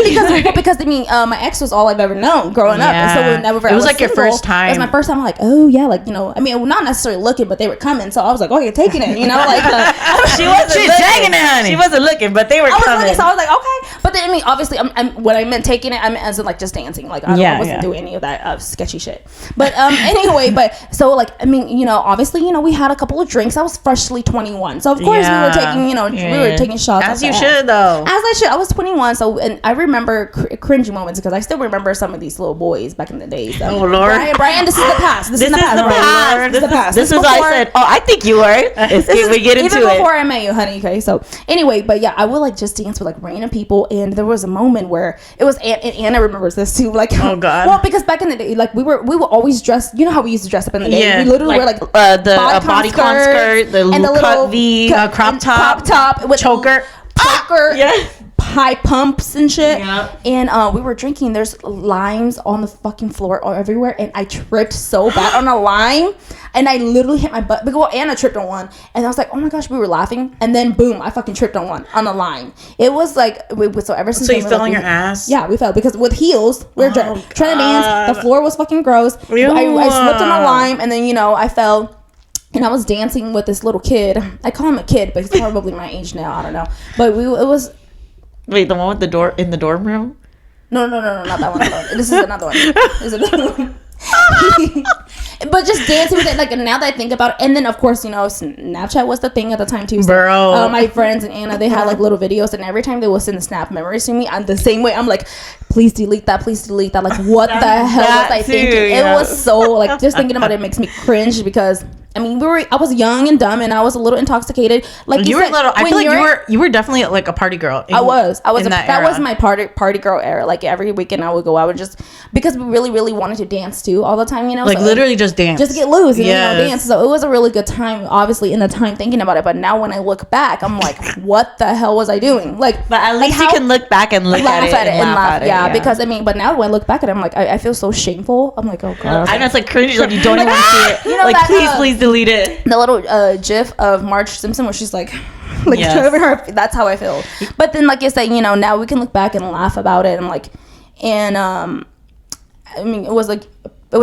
[SPEAKER 2] because I mean, my ex was all I've ever known growing up, and so whenever
[SPEAKER 3] it was like single, your first time.
[SPEAKER 2] It was my first time. I'm like, oh yeah, like I mean, not necessarily looking, but they were coming, so I was like, okay, taking it, like
[SPEAKER 1] she wasn't taking it, honey. She wasn't looking, but they were coming.
[SPEAKER 2] Looking, so I was like, okay, but then I mean, obviously, when I meant taking it, I meant as in like just dancing, like I wasn't doing any of that sketchy shit. But anyway, so like I mean, obviously, we had a couple of drinks. I was freshly 21, so of course we were taking. We were taking shots.
[SPEAKER 3] As you should, though.
[SPEAKER 2] As I should. I was 21, so and I remember cringy moments because I still remember some of these little boys back in the days.
[SPEAKER 3] Oh Lord,
[SPEAKER 2] Brian, this is the past. This is the past.
[SPEAKER 1] This is why I said, I think you were. We get into it
[SPEAKER 2] even before I met you, honey. Okay, so anyway, but yeah, I would like just dance with like random people, and there was a moment where it was Anna remembers this too. Like,
[SPEAKER 3] oh God.
[SPEAKER 2] Well, because back in the day, like we were always dressed. You know how we used to dress up in the day.
[SPEAKER 3] Yeah.
[SPEAKER 2] We literally were like
[SPEAKER 1] the bodycon skirt, the little cut V,
[SPEAKER 2] crop top with choker, high pumps and shit. And we were drinking. There's limes on the fucking floor everywhere, and I tripped so bad on a lime, and I literally hit my butt. Well, Anna tripped on one, and I was like, oh my gosh, we were laughing, and then boom, I fucking tripped on a lime. It was like so ever since.
[SPEAKER 3] So you fell on your ass?
[SPEAKER 2] Yeah, we fell because with heels we were trying to dance. The floor was fucking gross. I slipped on a lime, and then I fell. And I was dancing with this little kid. I call him a kid, but he's probably my age now. I don't know. But it was.
[SPEAKER 1] Wait, the one with the door in the dorm room?
[SPEAKER 2] No, not that one. This is another one. But just dancing with it, like now that I think about it, and then of course Snapchat was the thing at the time too. So,
[SPEAKER 3] bro,
[SPEAKER 2] my friends and Anna, they had like little videos, and every time they would send Snap memories to me, I'm the same way. I'm like, please delete that. Like, what the hell was I thinking? It was so like just thinking about it makes me cringe because. I mean, I was young and dumb, and I was a little intoxicated. Like
[SPEAKER 3] you were a little. I feel like you were definitely like a party girl.
[SPEAKER 2] I was. That was my party girl era. Like every weekend, I would go. I would just because we really, really wanted to dance too all the time.
[SPEAKER 3] Like so, literally just dance,
[SPEAKER 2] just get loose and dance. So it was a really good time. Obviously, in the time thinking about it, but now when I look back, I'm like, what the hell was I doing? Like,
[SPEAKER 1] but at least you can look back and laugh at it and laugh.
[SPEAKER 2] Yeah, because I mean, but now when I look back at it, I'm like, I feel so shameful. I'm like, oh god.
[SPEAKER 1] I know it's like cringe. Like you don't even see it. Like please delete it.
[SPEAKER 2] The little gif of Marge Simpson where she's like over her. That's how I feel. But then like you say, now we can look back and laugh about it. I'm like, and I mean, it was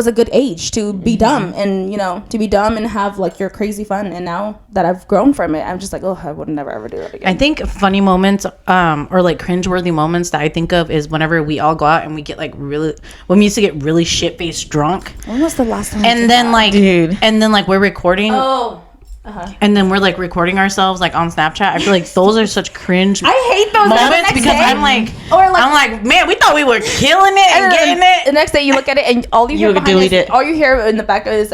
[SPEAKER 2] a good age to be dumb and to be dumb and have like your crazy fun. And now that I've grown from it, I'm just like, oh, I would never ever do it again.
[SPEAKER 3] I think funny moments or like cringeworthy moments that I think of is whenever we all go out and we get like when we used to get really shit faced drunk.
[SPEAKER 2] When was the last time?
[SPEAKER 3] And then like we're recording.
[SPEAKER 2] Oh.
[SPEAKER 3] And then we're like recording ourselves like on Snapchat. I feel like those are such cringe.
[SPEAKER 2] I hate those
[SPEAKER 3] moments because I'm like, man, we thought we were killing it and getting it.
[SPEAKER 2] The next day you look at it and all you hear behind it. All you hear in the back is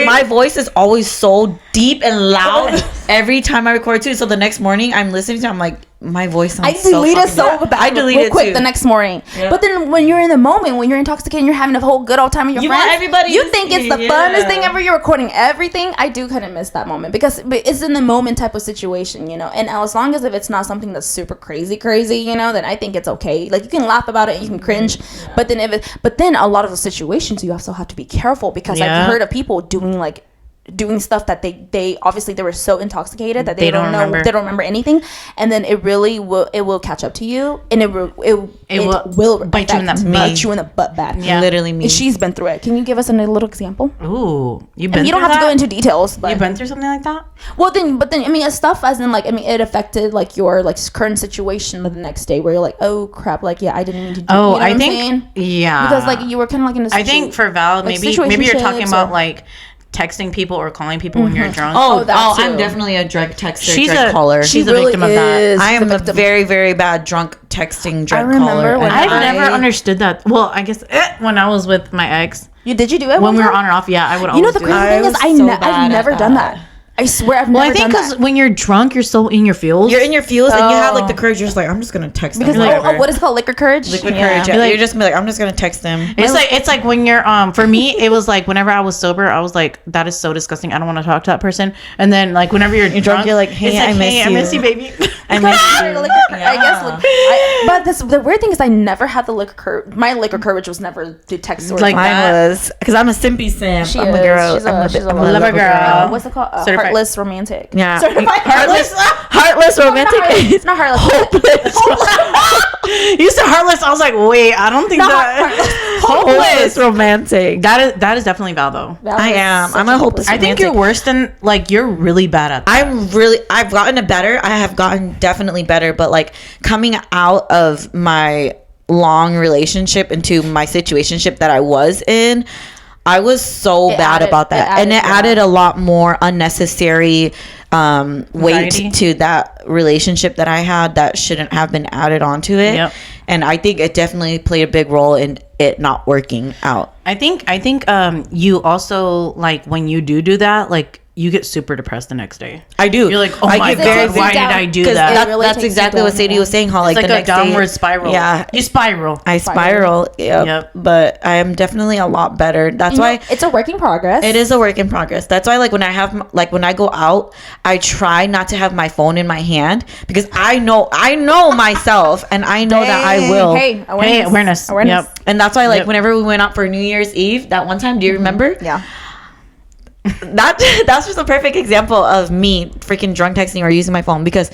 [SPEAKER 1] my voice is always so deep and loud every time I record too. So the next morning I'm listening to it, I'm like, my voice sounds
[SPEAKER 2] I deleted so bad.
[SPEAKER 1] I deleted
[SPEAKER 2] real quick
[SPEAKER 1] too.
[SPEAKER 2] the next morning. Yeah. But then when you're in the moment, when you're intoxicated, and you're having a whole good old time with your friends.
[SPEAKER 1] Everybody.
[SPEAKER 2] You think it's the funnest thing ever. You're recording everything. I do kind of miss that moment because it's in the moment type of situation, you know. And as long as if it's not something that's super crazy, you know, then I think it's okay. Like you can laugh about it, and you can cringe. But then a lot of the situations you also have to be careful because I've heard of people doing stuff that they obviously they were so intoxicated that they don't know, they don't remember anything, and then it will catch up to you, and it will bite you in the butt bad.
[SPEAKER 3] Yeah,
[SPEAKER 2] literally me. And she's been through it. Can you give us a little example?
[SPEAKER 3] Ooh,
[SPEAKER 2] you don't have to go into details, but
[SPEAKER 3] you've been through something like that.
[SPEAKER 2] But then I mean, it's stuff as in like I mean, it affected like your like current situation the next day where you're like, oh crap, like yeah, I didn't mean to do.
[SPEAKER 3] Oh,
[SPEAKER 2] you know
[SPEAKER 3] I think because
[SPEAKER 2] like you were kind of like in a
[SPEAKER 3] I think for Val, like maybe you're talking about like texting people or calling people when you're drunk.
[SPEAKER 1] I'm definitely a drunk texter, drunk caller.
[SPEAKER 3] She's a victim of that.
[SPEAKER 1] I am a very, very bad drunk texting, drunk caller.
[SPEAKER 3] I've never understood that. Well, I guess when I was with my ex.
[SPEAKER 2] Did you do it?
[SPEAKER 3] When we were on and off, yeah, I would always do it.
[SPEAKER 2] You know the crazy thing is I've never done that. I swear I've never done that.
[SPEAKER 3] Well, I think because when you're drunk, you're so in your feels.
[SPEAKER 1] You're in your feels and you have like the courage. You're just like, I'm just going to text them.
[SPEAKER 2] Because, what is it called? Liquor courage?
[SPEAKER 1] Liquor courage. Yeah. You're just going to be like, I'm just going to text them.
[SPEAKER 3] It's like when you're, for me, it was like whenever I was sober, I was like, that is so disgusting. I don't want to talk to that person. And then like whenever you're drunk,
[SPEAKER 1] you're like, hey, I miss you,
[SPEAKER 3] baby.
[SPEAKER 1] I miss you.
[SPEAKER 2] I guess. But the weird thing is I never had the liquor courage. My liquor courage was never to text or
[SPEAKER 1] like mine was. Because I'm a simpy sim. I'm a girl.
[SPEAKER 2] She's a
[SPEAKER 3] lover girl.
[SPEAKER 2] What's it called? Heartless romantic.
[SPEAKER 1] Yeah.
[SPEAKER 2] Heartless romantic. It's not heartless.
[SPEAKER 3] Hopeless. You said heartless. I was like, wait, I don't think that.
[SPEAKER 1] Hopeless romantic.
[SPEAKER 3] That is definitely Val though.
[SPEAKER 1] I am. I'm a hopeless romantic.
[SPEAKER 3] I think you're worse than like you're really bad at that.
[SPEAKER 1] I've gotten it better. I have gotten definitely better, but like coming out of my long relationship into my situationship that I was in, I was so bad about that. And it added a lot more unnecessary weight to that relationship that I had that shouldn't have been added onto it. Yep. And I think it definitely played a big role in it not working out.
[SPEAKER 3] I think you also like when you do that, like you get super depressed the next day.
[SPEAKER 1] I do.
[SPEAKER 3] You're like, oh my god, why did I do that?
[SPEAKER 1] That's exactly what Sadie was saying. How like
[SPEAKER 3] it's like
[SPEAKER 1] the
[SPEAKER 3] a downward spiral.
[SPEAKER 1] Yeah,
[SPEAKER 3] you spiral.
[SPEAKER 1] I spiral. Yep. But I am definitely a lot better. That's why
[SPEAKER 2] it's a work in progress.
[SPEAKER 1] It is a work in progress. That's why like when I go out, I try not to have my phone in my hand because I know myself and I know that I will.
[SPEAKER 2] Hey, awareness.
[SPEAKER 1] Yep. And that's why like whenever we went out for New Year's Eve that one time, do you remember?
[SPEAKER 2] Yeah.
[SPEAKER 1] That's just a perfect example of me freaking drunk texting or using my phone because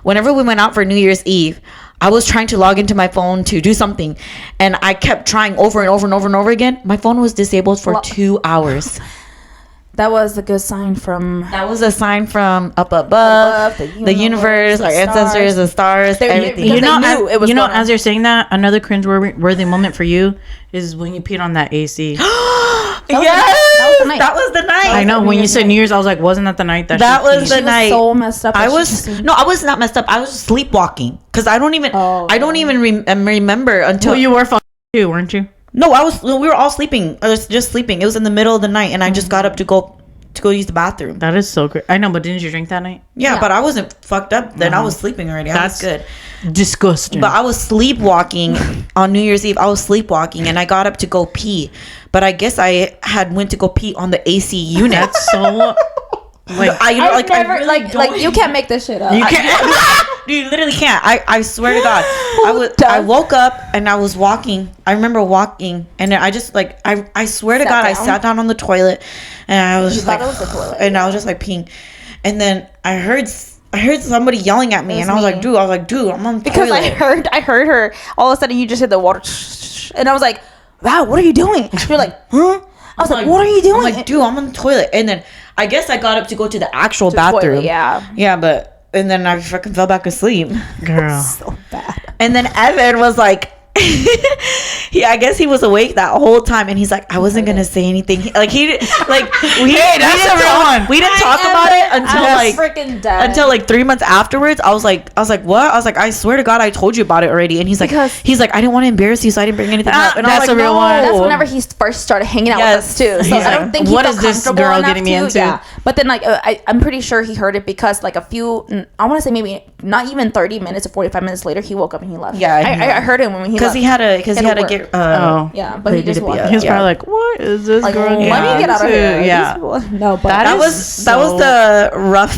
[SPEAKER 1] whenever we went out for New Year's Eve, I was trying to log into my phone to do something and I kept trying over and over and over and over again. My phone was disabled for 2 hours.
[SPEAKER 2] That was a good sign from...
[SPEAKER 1] That was a sign from up above the universe, our ancestors, the stars, everything.
[SPEAKER 3] As you're saying that, another cringe-worthy moment for you is when you peed on that AC.
[SPEAKER 1] That was the night.
[SPEAKER 3] I know. When you said New Year's, I was like, wasn't that the night that
[SPEAKER 1] that was the night?
[SPEAKER 2] So messed up.
[SPEAKER 1] I was not messed up. I was sleepwalking because I don't even remember until
[SPEAKER 3] you were fucking too, weren't you?
[SPEAKER 1] No, we were all sleeping. I was just sleeping. It was in the middle of the night, and I just got up to go use the bathroom.
[SPEAKER 3] That is so great. I know, but didn't you drink that night?
[SPEAKER 1] Yeah, but I wasn't fucked up then. I was sleeping already. That's good.
[SPEAKER 3] Disgusting.
[SPEAKER 1] But I was sleepwalking on New Year's Eve. I was sleepwalking, and I got up to go pee. But I guess I had went to go pee on the AC unit.
[SPEAKER 3] That's so...
[SPEAKER 2] Like you can't make this shit up.
[SPEAKER 1] You can't. You literally can't. I swear to God. I woke up and I was walking. I remember walking and I just like I swear to God I sat down on the toilet and I was just like and I was just like peeing. And then I heard somebody yelling at me and I was like, dude, I'm on the
[SPEAKER 2] because
[SPEAKER 1] toilet.
[SPEAKER 2] I heard her. All of a sudden you just hit the water and I was like, wow, what are you doing? You're like, huh? I was like, what are you doing?
[SPEAKER 1] I'm like, dude, I'm on the toilet. And then I guess I got up to go to the actual bathroom.
[SPEAKER 2] Toilet, yeah.
[SPEAKER 1] Yeah, but and then I fucking fell back asleep.
[SPEAKER 3] Girl.
[SPEAKER 2] So bad.
[SPEAKER 1] And then Evan was like, I guess he was awake that whole time, and he's like, I wasn't gonna say anything. We didn't talk about it until like 3 months afterwards. I was like, what? I was like, I swear to God, I told you about it already. And he's like, I didn't want to embarrass you, so I didn't bring anything up. And
[SPEAKER 3] that's
[SPEAKER 1] a real one.
[SPEAKER 2] That's whenever he first started hanging out with us too. So I don't think he
[SPEAKER 3] what
[SPEAKER 2] felt
[SPEAKER 3] is this
[SPEAKER 2] comfortable
[SPEAKER 3] girl
[SPEAKER 2] enough
[SPEAKER 3] getting me into?
[SPEAKER 2] Yeah. But then like I'm pretty sure he heard it because like I want to say maybe not even 30 minutes or 45 minutes later, he woke up and he left.
[SPEAKER 1] Yeah,
[SPEAKER 2] I heard him when he left.
[SPEAKER 1] Because he had to get.
[SPEAKER 2] Yeah, but he just walked.
[SPEAKER 3] He was probably like, "What is this girl?
[SPEAKER 2] Let me get out of here."
[SPEAKER 3] Yeah.
[SPEAKER 2] No, but
[SPEAKER 1] that was the rough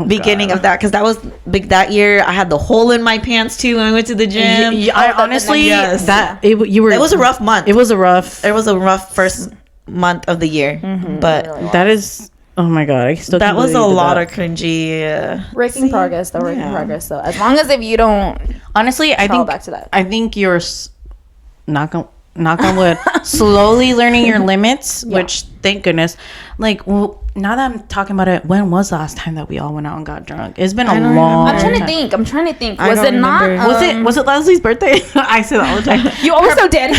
[SPEAKER 1] beginning of that, because that was big that year. I had the hole in my pants too when I went to the gym.
[SPEAKER 3] I honestly,
[SPEAKER 1] yes.
[SPEAKER 3] it was
[SPEAKER 1] a rough month.
[SPEAKER 3] It was a rough
[SPEAKER 1] first month of the year, but
[SPEAKER 2] really
[SPEAKER 3] that is. Oh my god! I still.
[SPEAKER 1] That was a lot of cringy.
[SPEAKER 2] Breaking progress, though. Progress, though. As long as if you don't.
[SPEAKER 3] Honestly, I think
[SPEAKER 2] back to that.
[SPEAKER 3] I think you're knock on wood, slowly learning your limits. Which, thank goodness. Like, well, now that I'm talking about it, when was the last time that we all went out and got drunk? It's been a long.
[SPEAKER 2] I'm trying to think. Was it
[SPEAKER 1] remember.
[SPEAKER 2] not?
[SPEAKER 3] Was it Leslie's birthday? I say that all the time.
[SPEAKER 2] You always so daddy.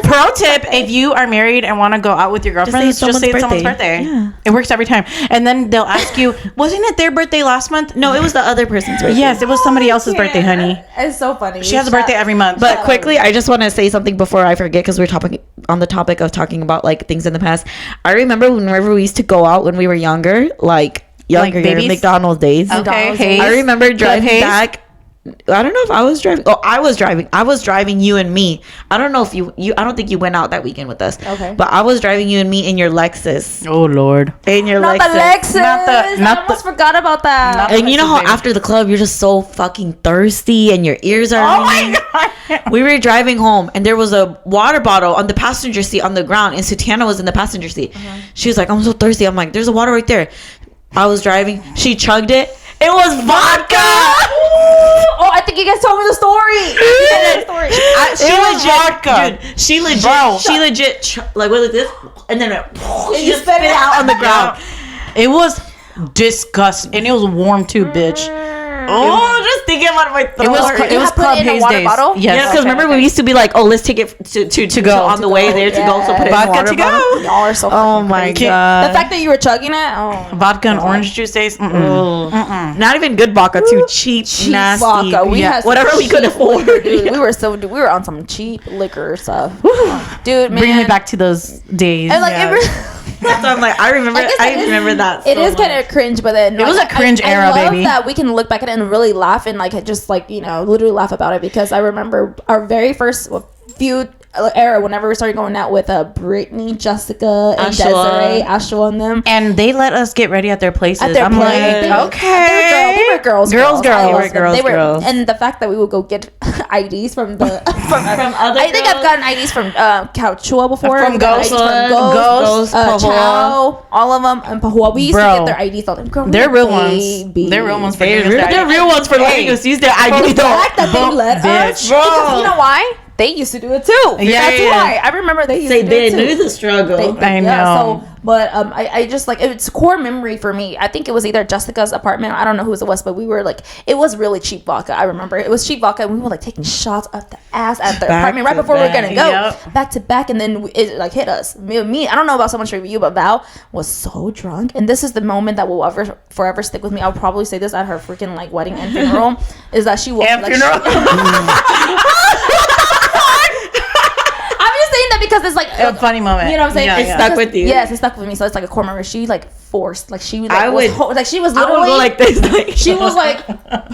[SPEAKER 3] Pro tip: if you are married and want to go out with your girlfriends, just say it's someone's birthday.
[SPEAKER 1] Yeah.
[SPEAKER 3] It works every time. And then they'll ask you, "Wasn't it their birthday last month?"
[SPEAKER 1] No, it was the other person's birthday.
[SPEAKER 3] Yes, it was somebody else's birthday, honey.
[SPEAKER 2] It's so funny.
[SPEAKER 3] She has a birthday every month.
[SPEAKER 1] But quickly, I just want to say something before I forget, because we're on the topic of talking about like things in the past. I remember whenever we used to go out when we were younger, like babies? McDonald's days.
[SPEAKER 3] Okay,
[SPEAKER 1] I remember driving back. I don't know if I was driving. Oh, I was driving. I was driving you and me. I don't know if you. I don't think you went out that weekend with us.
[SPEAKER 2] Okay.
[SPEAKER 1] But I was driving you and me in your Lexus.
[SPEAKER 3] Oh Lord.
[SPEAKER 1] In your
[SPEAKER 2] not
[SPEAKER 1] Lexus.
[SPEAKER 2] The Lexus. I almost forgot about that.
[SPEAKER 1] And you know how after the club you're just so fucking thirsty and your ears are.
[SPEAKER 3] Oh my god.
[SPEAKER 1] We were driving home and there was a water bottle on the passenger seat on the ground, and Sutana was in the passenger seat. She was like, "I'm so thirsty." I'm like, "There's a water right there." I was driving. She chugged it. It was vodka.
[SPEAKER 2] Oh, I think you guys told me the story.
[SPEAKER 1] She legit, like, what is this? And then she just spit it out on the ground.
[SPEAKER 3] It was disgusting, and it was warm too, bitch.
[SPEAKER 1] Oh, just thinking about my throat.
[SPEAKER 3] It was Club Haze days.
[SPEAKER 2] Bottle?
[SPEAKER 3] Yes,
[SPEAKER 1] because remember we used to be like, "Oh, let's take it to go on the way there to go." So put it in
[SPEAKER 3] vodka
[SPEAKER 1] water
[SPEAKER 3] to go.
[SPEAKER 1] bottle.
[SPEAKER 2] Y'all are so.
[SPEAKER 1] Oh my god!
[SPEAKER 2] The fact that you were chugging it. Oh.
[SPEAKER 3] Vodka and orange juice days.
[SPEAKER 1] Not even good vodka. Too cheap, nasty.
[SPEAKER 2] Vodka. We had
[SPEAKER 1] whatever we could afford.
[SPEAKER 2] Dude, we were on some cheap liquor stuff. Dude, man.
[SPEAKER 3] Bring me back to those days.
[SPEAKER 2] And like
[SPEAKER 1] so I'm like, I remember that.
[SPEAKER 2] It is kind of cringe, but then
[SPEAKER 3] it was a cringe era,
[SPEAKER 2] I love
[SPEAKER 3] baby.
[SPEAKER 2] that we can look back at it and really laugh and like just like literally laugh about it, because I remember our very first few era whenever we started going out with Brittany, Jessica, and Desiree, Ashua, and them,
[SPEAKER 3] and they let us get ready at their places.
[SPEAKER 2] I'm like,
[SPEAKER 3] okay,
[SPEAKER 2] they were girls.
[SPEAKER 1] Girls.
[SPEAKER 2] And the fact that we would go get IDs from other. I think
[SPEAKER 1] girls.
[SPEAKER 2] I've gotten IDs from Couchua before.
[SPEAKER 3] From Ghost,
[SPEAKER 2] Chow, all of them, and Pahua. We used to get their IDs all the time.
[SPEAKER 3] They're real ones. They're real ones for
[SPEAKER 1] They're real ones for letting us use their IDs.
[SPEAKER 2] The fact that they let us, because you know why? They used to do it too. That's why. I remember they used to do it too.
[SPEAKER 1] They knew the struggle.
[SPEAKER 3] I know.
[SPEAKER 2] So, but I just like, it's a core memory for me. I think it was either Jessica's apartment. I don't know whose it was, but we were like, it was really cheap vodka. I remember it was cheap vodka, and we were like taking shots up the ass at the apartment right before we were gonna go back to back, and then it like hit us. Me, I don't know about so much for you, but Val was so drunk, and this is the moment that will forever stick with me. I'll probably say this at her freaking like wedding and funeral, is that she will because it's like
[SPEAKER 3] a funny moment.
[SPEAKER 2] You know what I'm saying?
[SPEAKER 1] It stuck with you.
[SPEAKER 2] Yes, it stuck with me. So it's like a core memory. She like forced, like she was
[SPEAKER 1] like,
[SPEAKER 2] she was literally
[SPEAKER 1] go like this. Like,
[SPEAKER 2] she was like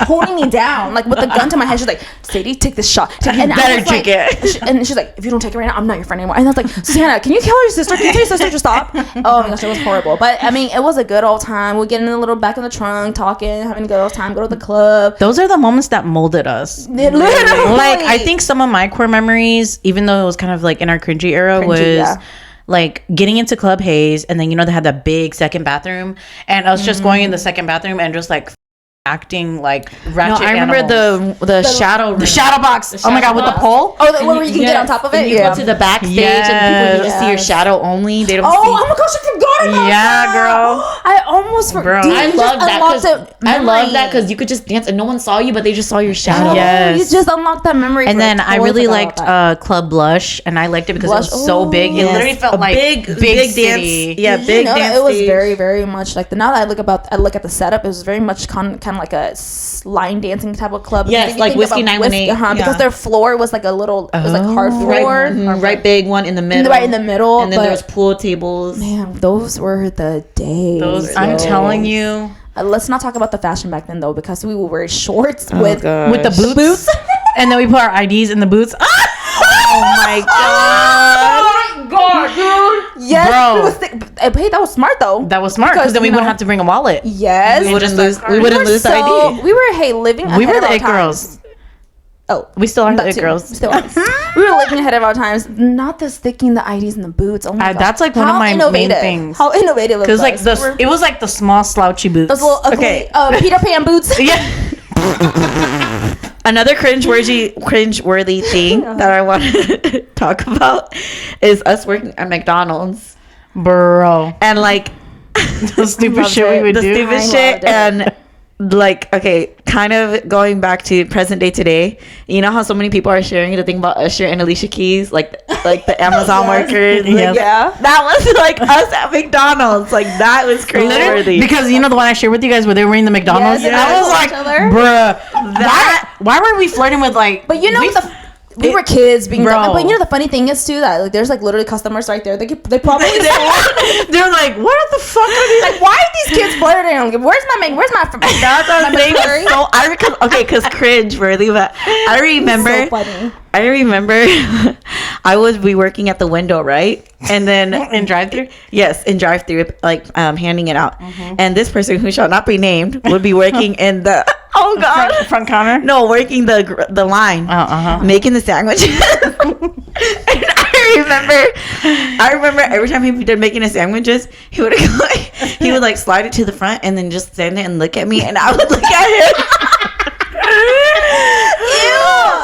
[SPEAKER 2] holding me down, like with the gun to my head. She's like, "Sadie, take this shot." And
[SPEAKER 1] better take it.
[SPEAKER 2] And she's like, "If you don't take it right now, I'm not your friend anymore." And I was like, "Susanna, can you tell your sister? Can you tell your sister to stop?" Oh my gosh, it was horrible. But I mean, it was a good old time. We get in a little back in the trunk, talking, having a good old time. Go to the club.
[SPEAKER 3] Those are the moments that molded us.
[SPEAKER 2] Literally.
[SPEAKER 3] Like, I think some of my core memories, even though it was kind of like in our cringy era, was like getting into Club Haze, and then they had that big second bathroom, and us just going in the second bathroom and just like acting like ratchet.
[SPEAKER 1] I remember the shadow room.
[SPEAKER 3] The shadow box. Oh my god, with the pole.
[SPEAKER 2] Oh, where you can get on top of it.
[SPEAKER 1] You go to the backstage and people can just see your shadow only. They don't see.
[SPEAKER 2] Oh my gosh, I forgot about that.
[SPEAKER 3] Girl.
[SPEAKER 2] I almost forgot.
[SPEAKER 1] I love that because you could just dance and no one saw you, but they just saw your shadow.
[SPEAKER 3] Yes.
[SPEAKER 2] You just unlocked that memory.
[SPEAKER 3] And then I really liked Club Blush, and I liked it because it was so big. It literally felt like big
[SPEAKER 1] dance. Yeah, big dance.
[SPEAKER 2] It was very, very much like now that I look at the setup, it was very much kind of like a line dancing type of club.
[SPEAKER 1] Yes, like Whiskey 918.
[SPEAKER 2] Because their floor was like a little, it was like hard floor.
[SPEAKER 1] Right big one in the middle.
[SPEAKER 2] Right in the middle.
[SPEAKER 1] And then there was pool tables.
[SPEAKER 2] Man, those were the days.
[SPEAKER 3] I'm telling you.
[SPEAKER 2] Let's not talk about the fashion back then though, because we would wear shorts with
[SPEAKER 3] the boots. And then we put our IDs in the boots.
[SPEAKER 1] Oh my god.
[SPEAKER 2] Oh my god, dude. Yes, bro. Hey, that was smart though.
[SPEAKER 3] That was smart because then we wouldn't have to bring a wallet.
[SPEAKER 2] Yes,
[SPEAKER 1] we wouldn't lose the ID.
[SPEAKER 2] We were living.
[SPEAKER 3] We were the it girls.
[SPEAKER 2] Oh,
[SPEAKER 3] we still are the it girls.
[SPEAKER 2] Still are. We were living ahead of our times. Not the sticking the IDs in the boots. Oh my god,
[SPEAKER 3] that's like one of my main things.
[SPEAKER 2] How innovative!
[SPEAKER 3] Because like it was like the small slouchy boots.
[SPEAKER 2] Those little ugly, Peter Pan boots.
[SPEAKER 3] Yeah.
[SPEAKER 1] Another cringeworthy thing that I want to talk about is us working at McDonald's,
[SPEAKER 3] bro,
[SPEAKER 1] and like
[SPEAKER 3] the stupid shit we would do.
[SPEAKER 1] The stupid shit and. Like, okay, kind of going back to present day today, you know how so many people are sharing the thing about Usher and Alicia Keys, like the Amazon workers. Like,
[SPEAKER 2] yeah,
[SPEAKER 1] that was like us at McDonald's. Like that was crazy.
[SPEAKER 3] Because you know the one I shared with you guys where they were wearing the McDonald's.
[SPEAKER 2] Yes,
[SPEAKER 3] I was like, bruh, why were we flirting with like?
[SPEAKER 2] But you know we were kids being dumb. But you know the funny thing is too that like there's like literally customers right there. They probably
[SPEAKER 3] they're like, what the fuck are these?
[SPEAKER 2] Like, why are these kids flirting? Like, where's my
[SPEAKER 1] that's what I'm saying. So because cringe worthy, but I remember. So funny. I remember I would be working at the window, right? And then
[SPEAKER 3] in drive-thru?
[SPEAKER 1] Yes, in drive-thru, like handing it out. And this person who shall not be named would be working in the
[SPEAKER 3] front counter?
[SPEAKER 1] No, working the line, making the sandwiches. And I remember every time he did making the sandwiches, he would like slide it to the front and then just stand there and look at me, and I would look at him.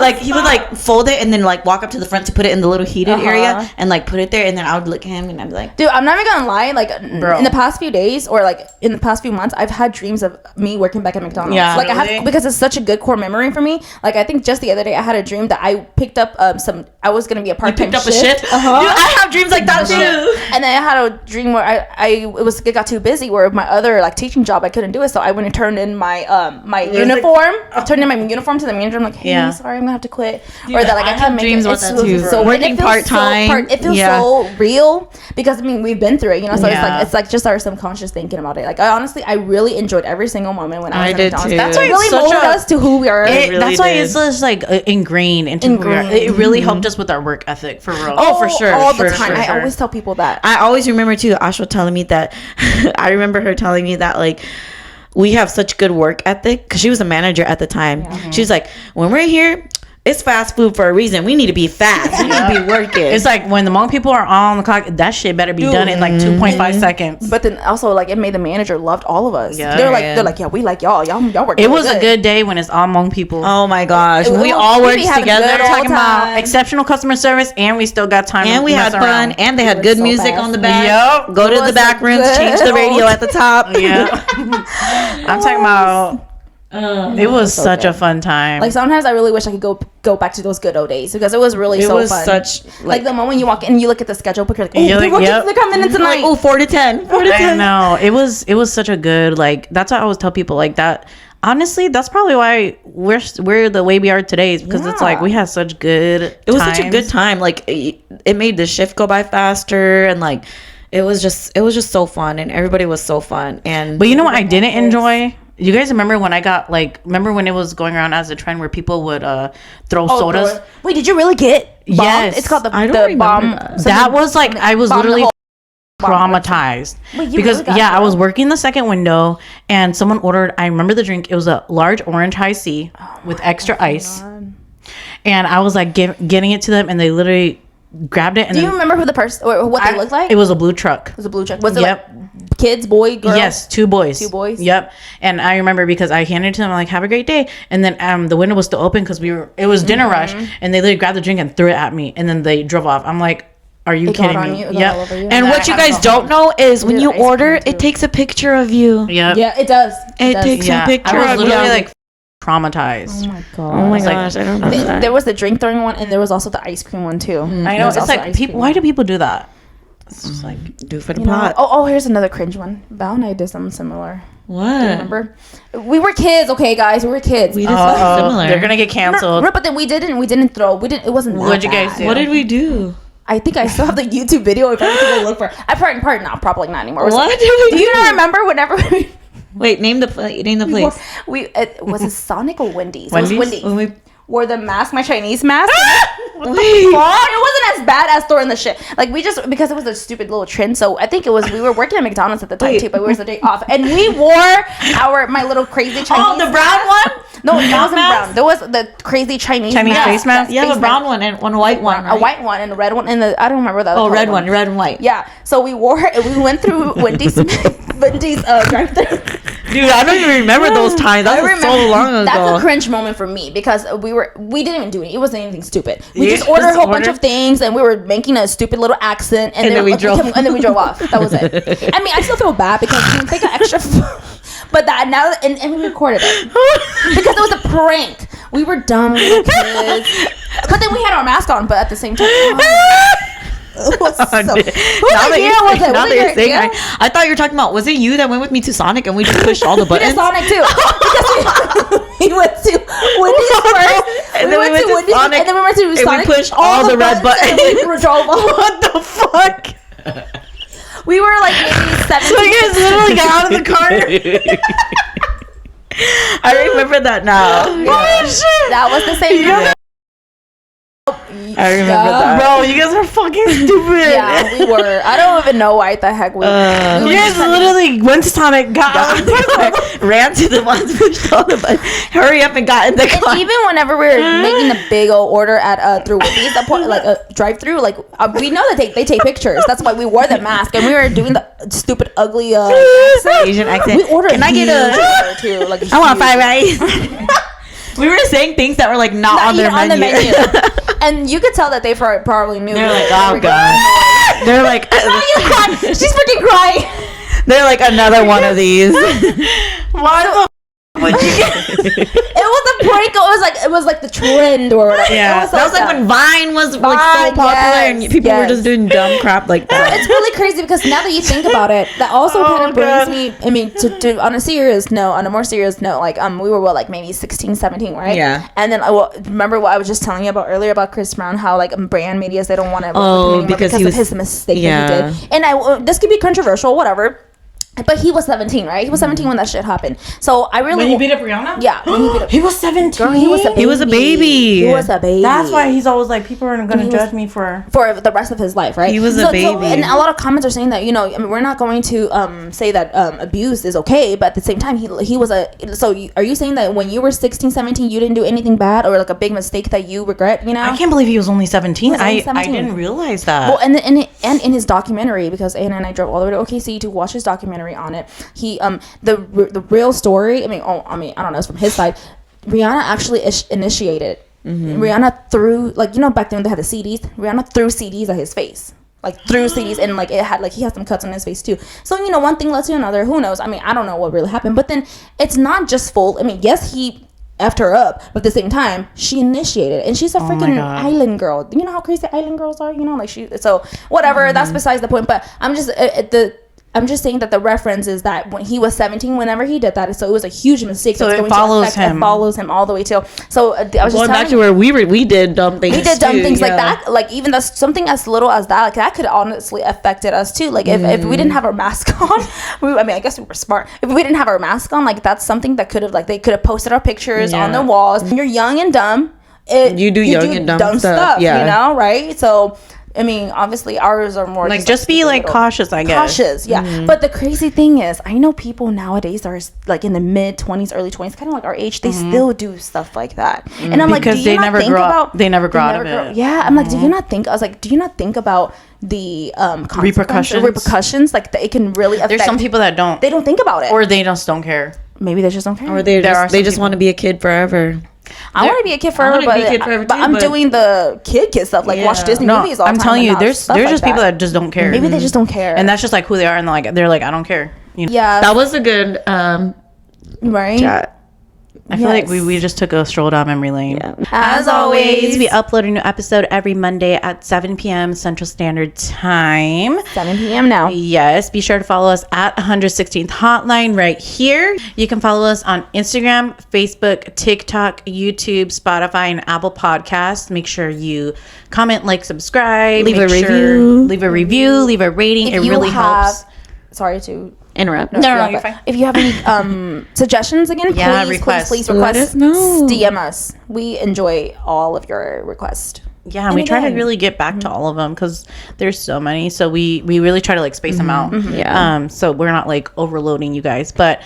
[SPEAKER 1] Like he would like fold it and then like walk up to the front to put it in the little heated area and like put it there, and then I would look at him and I'd be like,
[SPEAKER 2] dude, I'm not even gonna lie, like in the past few days or like in the past few months, I've had dreams of me working back at McDonald's. Yeah, like really? I have, because it's such a good core memory for me. Like I think just the other day I had a dream that I picked up I was gonna be a part-time shift.
[SPEAKER 1] You picked up a shift? Dude, I have dreams like that too.
[SPEAKER 2] And then I had a dream where it got too busy where my other like teaching job I couldn't do it, so I went and turned in my uniform. I turned in my uniform to the manager. I'm like, hey, sorry, I'm gonna have to quit. Dude, or that like I can't make dreams it. About that too. So working part-time. It feels so real because I mean we've been through it, you know. So it's like just our subconscious thinking about it. Like I really enjoyed every single moment when I was at McDonald's. That's why it really molded us to who we are.
[SPEAKER 3] That's why it's just like ingrained into who we are. It really helped us with our work ethic for real.
[SPEAKER 1] Oh, for sure.
[SPEAKER 2] All the time. I always tell people that.
[SPEAKER 1] I always remember too. Asha telling me that. I remember her telling me that like. We have such good work ethic because she was a manager at the time. Yeah. She's like, when we're here, it's fast food for a reason. We need to be fast. We need to be working.
[SPEAKER 3] It's like when the more people are on the clock, that shit better be done in like 2.5 seconds.
[SPEAKER 2] But then also like it made the manager loved all of us. Yeah, they're like, yeah, we like y'all work.
[SPEAKER 3] It was a good day when it's all Hmong people.
[SPEAKER 1] Oh my gosh, we all worked together.
[SPEAKER 3] We're talking about exceptional customer service, and we still got time.
[SPEAKER 1] And we had fun, and they had good music on the back. Yep. Go to the back rooms, change the radio at the top.
[SPEAKER 3] Yeah, I'm talking about. It was such a fun time.
[SPEAKER 2] Like sometimes I really wish I could go back to those good old days because it was really so fun.
[SPEAKER 1] Such
[SPEAKER 2] like the moment you walk in and you look at the schedule book, you're like, they're coming in tonight.
[SPEAKER 1] Like, 4 to 10.
[SPEAKER 3] I know. It was such a good, like, that's what I always tell people, like that. Honestly, that's probably why we're the way we are today, is because it's like we had such good
[SPEAKER 1] It was such a good time. Like it made the shift go by faster, and like it was just so fun, and everybody was so fun. But
[SPEAKER 3] you know what I didn't enjoy? You guys remember when remember when it was going around as a trend where people would throw sodas?
[SPEAKER 2] Wait, did you really get bombed?
[SPEAKER 3] Yes.
[SPEAKER 2] It's called the bomb.
[SPEAKER 3] That was like, I was literally traumatized. Because really I was working the second window and someone ordered, I remember the drink, it was a large orange high C with extra ice. God. And I was like getting it to them, and they literally grabbed it. And
[SPEAKER 2] do you remember who the person or what they looked like?
[SPEAKER 3] It was a blue truck.
[SPEAKER 2] Was it like kids, boy, girl?
[SPEAKER 3] Yes, 2 boys.
[SPEAKER 2] 2 boys.
[SPEAKER 3] Yep. And I remember because I handed it to them, I'm like, have a great day. And then the window was still open because it was dinner rush, and they literally grabbed the drink and threw it at me, and then they drove off. I'm like, are you kidding me?
[SPEAKER 1] Yeah. And what you guys don't know is when you order, it takes a picture of you.
[SPEAKER 3] Yeah.
[SPEAKER 2] Yeah, it does.
[SPEAKER 1] It takes a picture of you.
[SPEAKER 3] I was literally like traumatized.
[SPEAKER 2] Oh my god.
[SPEAKER 1] Oh my gosh, I don't know.
[SPEAKER 2] There was the drink throwing one, and there was also the ice cream one too.
[SPEAKER 3] I know. It's like why do people do that?
[SPEAKER 1] It's just like do for the pot.
[SPEAKER 2] Oh, here's another cringe one. Val and I did something similar.
[SPEAKER 1] What?
[SPEAKER 2] Do you remember? We were kids, okay, guys. We were kids.
[SPEAKER 1] We did something similar.
[SPEAKER 3] They're gonna get canceled.
[SPEAKER 2] No, but then we didn't throw. It wasn't.
[SPEAKER 3] What'd you guys do?
[SPEAKER 1] What did we do?
[SPEAKER 2] I think I still have the YouTube video if I need to go look for it. Probably not anymore.
[SPEAKER 1] What did we do?
[SPEAKER 2] Do you not remember whenever
[SPEAKER 1] Wait, name the place.
[SPEAKER 2] It was a Sonic or Wendy's?
[SPEAKER 3] Wendy's?
[SPEAKER 2] It was Wendy's. Wore the mask, my Chinese mask.
[SPEAKER 1] What the fuck?
[SPEAKER 2] It wasn't as bad as throwing the shit. Like we just because it was a stupid little trend. So I think it was we were working at McDonald's at the time too, but we were the day off, and we wore my little crazy Chinese.
[SPEAKER 3] The brown one?
[SPEAKER 2] No, it wasn't brown. There was the crazy Chinese
[SPEAKER 3] face mask.
[SPEAKER 1] You have a brown one and one white one. Right?
[SPEAKER 2] A white one and a red one, and I don't remember that.
[SPEAKER 1] Oh, red one, red and white.
[SPEAKER 2] Yeah. So we went through Wendy's drive-thru.
[SPEAKER 1] Dude, I don't even remember those times. That was so long ago.
[SPEAKER 2] That's a cringe moment for me because we didn't even do it. It wasn't anything stupid. We just ordered a whole bunch of things and we were making a stupid little accent and then we drove off. That was it. I mean, I still feel bad because we didn't take an extra. But that now and we recorded it because it was a prank. We were dumb little kids, but then we had our mask on. But at the same time. I
[SPEAKER 1] thought you were talking about, was it you that went with me to Sonic and we just pushed all the buttons?
[SPEAKER 2] We did Sonic too. We went to Wendy's first.
[SPEAKER 1] And then we went to
[SPEAKER 2] Wendy's,
[SPEAKER 1] Sonic.
[SPEAKER 2] And then we went to Sonic.
[SPEAKER 1] And we pushed all the red buttons.
[SPEAKER 2] And we drove off.
[SPEAKER 1] What the fuck?
[SPEAKER 2] We were like maybe 17.
[SPEAKER 1] So you guys literally got out of the car? I remember that now.
[SPEAKER 2] Yeah. Oh shit. That was the same year.
[SPEAKER 1] I remember that. Bro, you guys are fucking stupid.
[SPEAKER 2] Yeah, we were. I don't even know why the heck we were.
[SPEAKER 3] You guys literally went to Sonic, got out of the car,
[SPEAKER 1] ran to the ones, pushed all the buttons, hurry up and got in the car.
[SPEAKER 2] And even whenever we were making a big old order at through Wendy's, like a drive-through, like we know that they take pictures. That's why we wore the mask and we were doing the stupid ugly
[SPEAKER 1] Asian accent.
[SPEAKER 2] We ordered.
[SPEAKER 1] Can I get a?
[SPEAKER 2] Too, like
[SPEAKER 1] I want 5 rice. We were saying things that were like not on their menu.
[SPEAKER 2] And you could tell that they probably knew.
[SPEAKER 1] They're like, oh god. They're like,
[SPEAKER 2] she's freaking crying.
[SPEAKER 1] They're like, another one of these.
[SPEAKER 3] Why the would you get?
[SPEAKER 2] It was a prank. It was like the trend or whatever.
[SPEAKER 1] Yeah, that was like when Vine was like so popular and people were just doing dumb crap like that.
[SPEAKER 2] It's really crazy because now that you think about it, that also kind of brings me. I mean, to on a more serious note, like we were like maybe 16, 17, right?
[SPEAKER 1] Yeah.
[SPEAKER 2] And then remember what I was just telling you about earlier about Chris Brown, how like brand medias they don't want to because of his mistake that he did. And this could be controversial, whatever. But he was 17, right? He was 17 when that shit happened. So I really...
[SPEAKER 3] When he beat up Rihanna?
[SPEAKER 2] Yeah. When he beat up...
[SPEAKER 3] He was 17?
[SPEAKER 2] Girl, he was a baby.
[SPEAKER 1] He was a baby.
[SPEAKER 2] He was a baby.
[SPEAKER 3] That's why he's always like, people are going to judge me for the
[SPEAKER 2] rest of his life, right?
[SPEAKER 1] He was a baby.
[SPEAKER 2] And a lot of comments are saying that, I mean, we're not going to say that abuse is okay, but at the same time, he was a... So are you saying that when you were 16, 17, you didn't do anything bad or like a big mistake that you regret,
[SPEAKER 3] I can't believe he was only 17. I didn't realize that.
[SPEAKER 2] Well, and in his documentary, because Anna and I drove all the way to OKC to watch his documentary on it, he the real story. I mean, I don't know. It's from his side. Rihanna actually initiated. Mm-hmm. Rihanna threw back then they had the CDs. Rihanna threw CDs at his face. Like threw CDs and like it had like he had some cuts on his face too. So one thing led to another. Who knows? I mean, I don't know what really happened. But then it's not just full. I mean, yes, he effed her up, but at the same time, she initiated, and she's a freaking island girl. You know how crazy island girls are. So whatever. Mm-hmm. That's besides the point. But I'm just saying that the reference is that when he was 17, whenever he did that, so it was a huge mistake.
[SPEAKER 3] So it follows him.
[SPEAKER 2] It follows him all the way till. So I was
[SPEAKER 1] going back to where we did dumb things.
[SPEAKER 2] We did dumb things like that. Like even that's something as little as that. Like that could honestly affected us too. Like if we didn't have our mask on, I guess we were smart. If we didn't have our mask on, like that's something that could have they could have posted our pictures on the walls. When you're young and dumb, you do young and dumb stuff. Yeah. Right? So. I mean, obviously, ours are more...
[SPEAKER 3] Like, just be, like, cautious, I guess.
[SPEAKER 2] Cautious, yeah. Mm-hmm. But the crazy thing is, I know people nowadays are, like, in the mid-20s, early 20s, kind of like our age, they still do stuff like that. Mm-hmm. And I'm like,
[SPEAKER 3] because they never grow up. They never grow out of it.
[SPEAKER 2] Yeah, I'm like, do you not think... I was like, do you not think about the repercussions? Like, it can really affect...
[SPEAKER 3] There's some people that don't.
[SPEAKER 2] They don't think about it.
[SPEAKER 3] Or they just don't care.
[SPEAKER 2] Maybe they just don't care.
[SPEAKER 1] Or they just want to be a kid forever.
[SPEAKER 2] I want to be a kid forever, but I'm doing the kid stuff, like watch Disney movies all the time.
[SPEAKER 3] I'm telling you, there's just people that just don't care.
[SPEAKER 2] Maybe they just don't care,
[SPEAKER 3] and that's just like who they are, and they're like I don't care.
[SPEAKER 2] Yeah,
[SPEAKER 1] that was a good
[SPEAKER 2] right
[SPEAKER 1] chat.
[SPEAKER 3] I feel like we just took a stroll down memory lane.
[SPEAKER 2] Yeah. As always,
[SPEAKER 3] we upload a new episode every Monday at 7 p.m. Central Standard Time.
[SPEAKER 2] 7 p.m. now.
[SPEAKER 3] Yes. Be sure to follow us at 116th Hotline right here. You can follow us on Instagram, Facebook, TikTok, YouTube, Spotify, and Apple Podcasts. Make sure you comment, like, subscribe.
[SPEAKER 1] Leave a review.
[SPEAKER 3] Leave a review. Leave a rating. It really helps.
[SPEAKER 2] Sorry to
[SPEAKER 1] interrupt.
[SPEAKER 2] No, you're fine. If you have any suggestions, again, please
[SPEAKER 1] let us know.
[SPEAKER 2] DM us. We enjoy all of your requests.
[SPEAKER 3] Yeah, and we try to really get back to all of them because there's so many. So we really try to like space them out.
[SPEAKER 1] Yeah.
[SPEAKER 3] So we're not like overloading you guys. But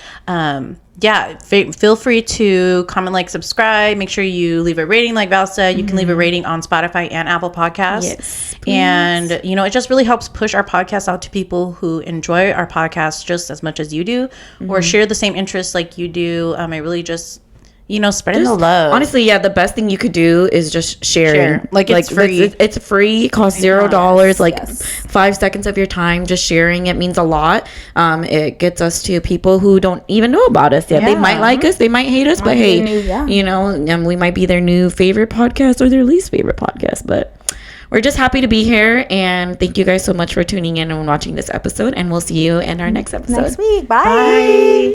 [SPEAKER 3] yeah, feel free to comment, like, subscribe. Make sure you leave a rating, like Val said. You can leave a rating on Spotify and Apple Podcasts.
[SPEAKER 1] Yes, please.
[SPEAKER 3] And it just really helps push our podcast out to people who enjoy our podcast just as much as you do, or share the same interests like you do. It really just spreading the love.
[SPEAKER 1] Honestly, yeah, the best thing you could do is just sharing.
[SPEAKER 3] Like, it's free.
[SPEAKER 1] It's free. It costs $0. Like 5 seconds of your time, just sharing it means a lot. It gets us to people who don't even know about us yet. They might like us, they might hate us, but hey, we might be their new favorite podcast or their least favorite podcast. But we're just happy to be here, and thank you guys so much for tuning in and watching this episode. And we'll see you in our next episode
[SPEAKER 2] next week. Bye.